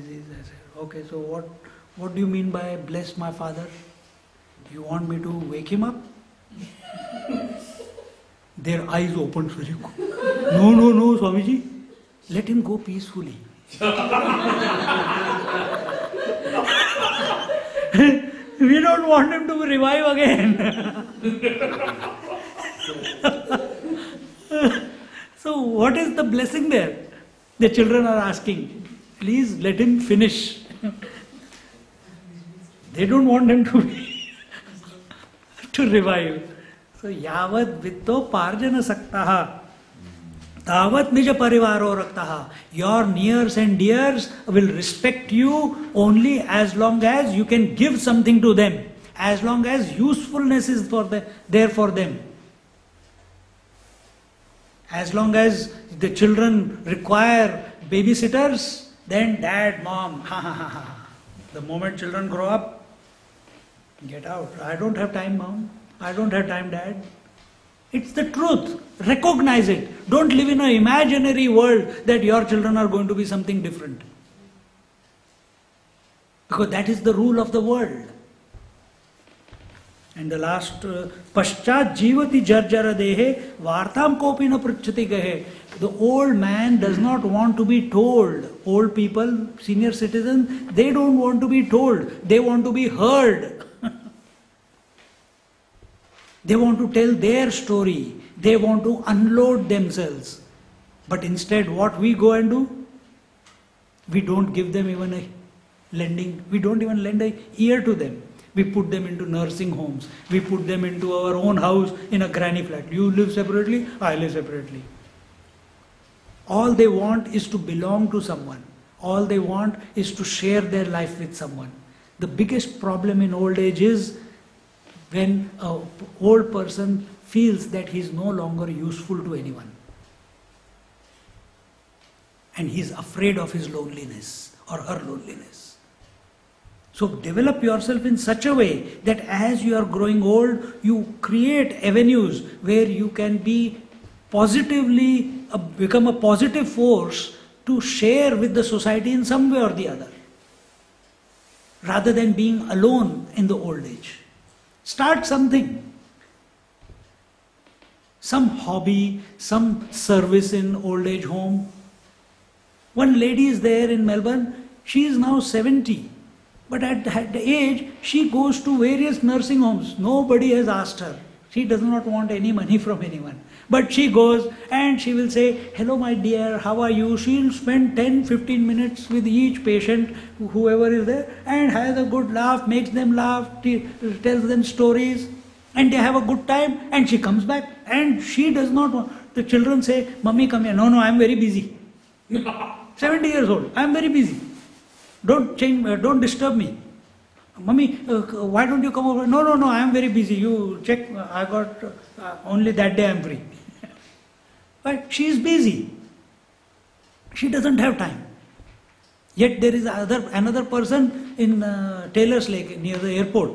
said, okay, so what do you mean by bless my father? Do you want me to wake him up? Their eyes opened. No, Swamiji, let him go peacefully. We don't want him to revive again. So what is the blessing there? The children are asking, please let him finish. They don't want him to revive. So yavat vitto parjana saktaha tavat nija parivaro raktaha. Your nears and dears will respect you only as long as you can give something to them, as long as usefulness is there for them. As long as the children require babysitters, then dad, mom, The moment children grow up, get out. I don't have time, mom. I don't have time, dad. It's the truth. Recognize it. Don't live in an imaginary world that your children are going to be something different. Because that is the rule of the world. And the last, Paschat jivati jarjara dehe vartam kopi na pruchati gahe. The old man does not want to be told. Old people, senior citizens, they don't want to be told. They want to be heard. They want to tell their story. They want to unload themselves. But instead, what we go and do? We don't give them even a lending. We don't even lend an ear to them. We put them into nursing homes. We put them into our own house in a granny flat. You live separately, I live separately. All they want is to belong to someone. All they want is to share their life with someone. The biggest problem in old age is when an old person feels that he is no longer useful to anyone. And he is afraid of his loneliness or her loneliness. So develop yourself in such a way that as you are growing old, you create avenues where you can be positively, become a positive force to share with the society in some way or the other, rather than being alone in the old age. Start something. Some hobby, some service in old age home. One lady is there in Melbourne, she is now 70. But at the age, she goes to various nursing homes. Nobody has asked her. She does not want any money from anyone. But she goes and she will say, hello my dear, how are you? She will spend 10-15 minutes with each patient, whoever is there, and has a good laugh, makes them laugh, tells them stories, and they have a good time, and she comes back. And she does not want, the children say, Mummy come here. No, I am very busy. 70 years old, I am very busy. Don't disturb me. Mummy, why don't you come over? No, I am very busy. You check, I got, only that day I am free. But she is busy. She doesn't have time. Yet there is another person in Taylor's Lake near the airport.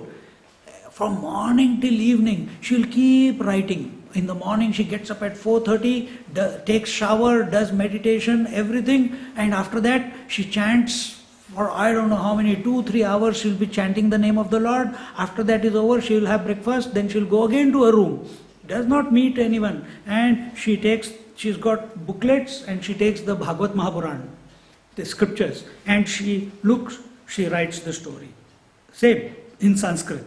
From morning till evening, she will keep writing. In the morning she gets up at 4:30, takes shower, does meditation, everything, and after that she chants for I don't know how many, 2-3 hours she will be chanting the name of the Lord. After that is over, she will have breakfast, then she will go again to her room. Does not meet anyone, and she's got booklets and she takes the Bhagavad Mahapuran, the scriptures, and she writes the story. Same in Sanskrit,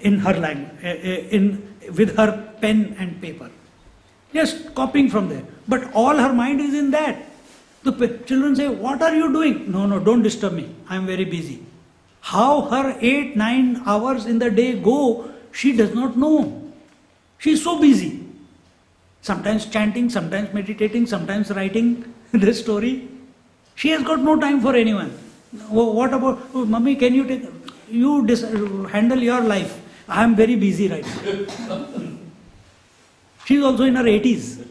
in her language, with her pen and paper. Just copying from there. But all her mind is in that. The children say, what are you doing? No, don't disturb me. I am very busy. How her 8-9 hours in the day go, she does not know. She is so busy. Sometimes chanting, sometimes meditating, sometimes writing the story. She has got no time for anyone. What about, Mummy, can you handle your life? I am very busy right now. She is also in her 80s.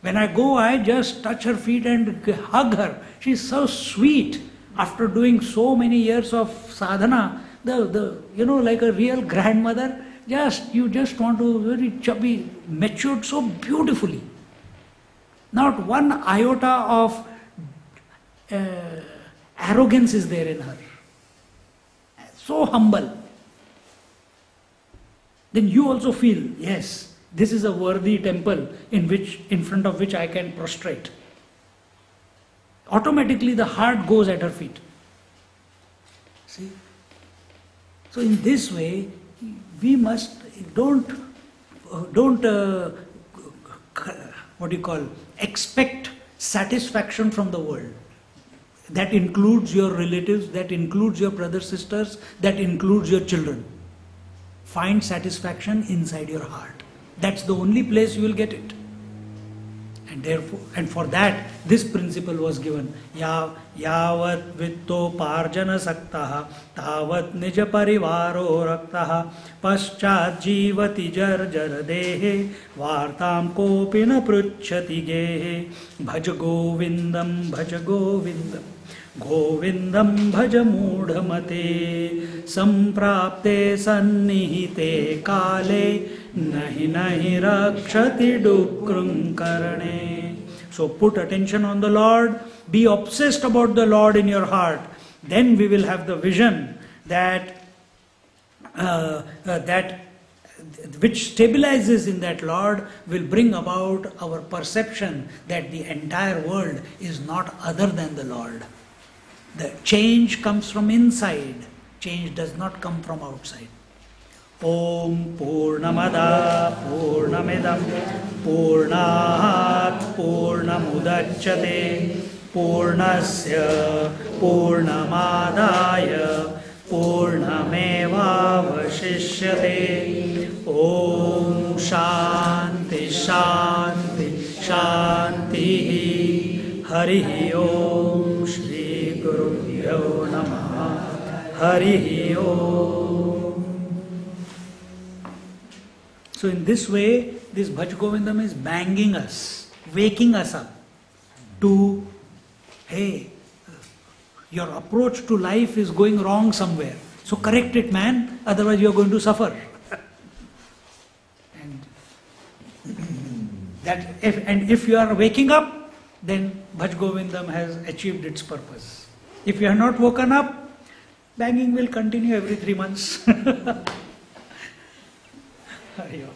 When I go, I just touch her feet and hug her. She is so sweet. After doing so many years of sadhana, like a real grandmother, you just want to very chubby, matured so beautifully. Not one iota of arrogance is there in her. So humble. Then you also feel, yes, this is a worthy temple in front of which I can prostrate. Automatically the heart goes at her feet. See? So in this way, we must don't expect satisfaction from the world. That includes your relatives, that includes your brothers, sisters, that includes your children. Find satisfaction inside your heart. That's the only place you will get it. And for that, this principle was given. Yavat vitto parjana saktaha tavat nija parivaro raktaha paschat jivati jar dehe vartam kopina pruchati gehe bhaj govindam govindam bhaja mudhamate samprapte sannihite kale nahi rakshati dukrum karane. So put attention on the Lord, be obsessed about the Lord in your heart. Then we will have the vision that which stabilizes in that Lord will bring about our perception that the entire world is not other than the Lord. The change comes from inside. Change does not come from outside. Om Purnamada Purnamidam Purnat Purnamudachyate Purnasya Purnamadaya Purnamevavashishyate. Om Shanti Shanti Shanti. Harihi Om Shri Gurubhyo Namaha. Harihi Om. So in this way, this Bhaj Govindam is banging us, waking us up to, hey, your approach to life is going wrong somewhere. So correct it, man, otherwise you are going to suffer. And if you are waking up, then Bhaj Govindam has achieved its purpose. If you are not woken up, banging will continue every 3 months. Hari Om.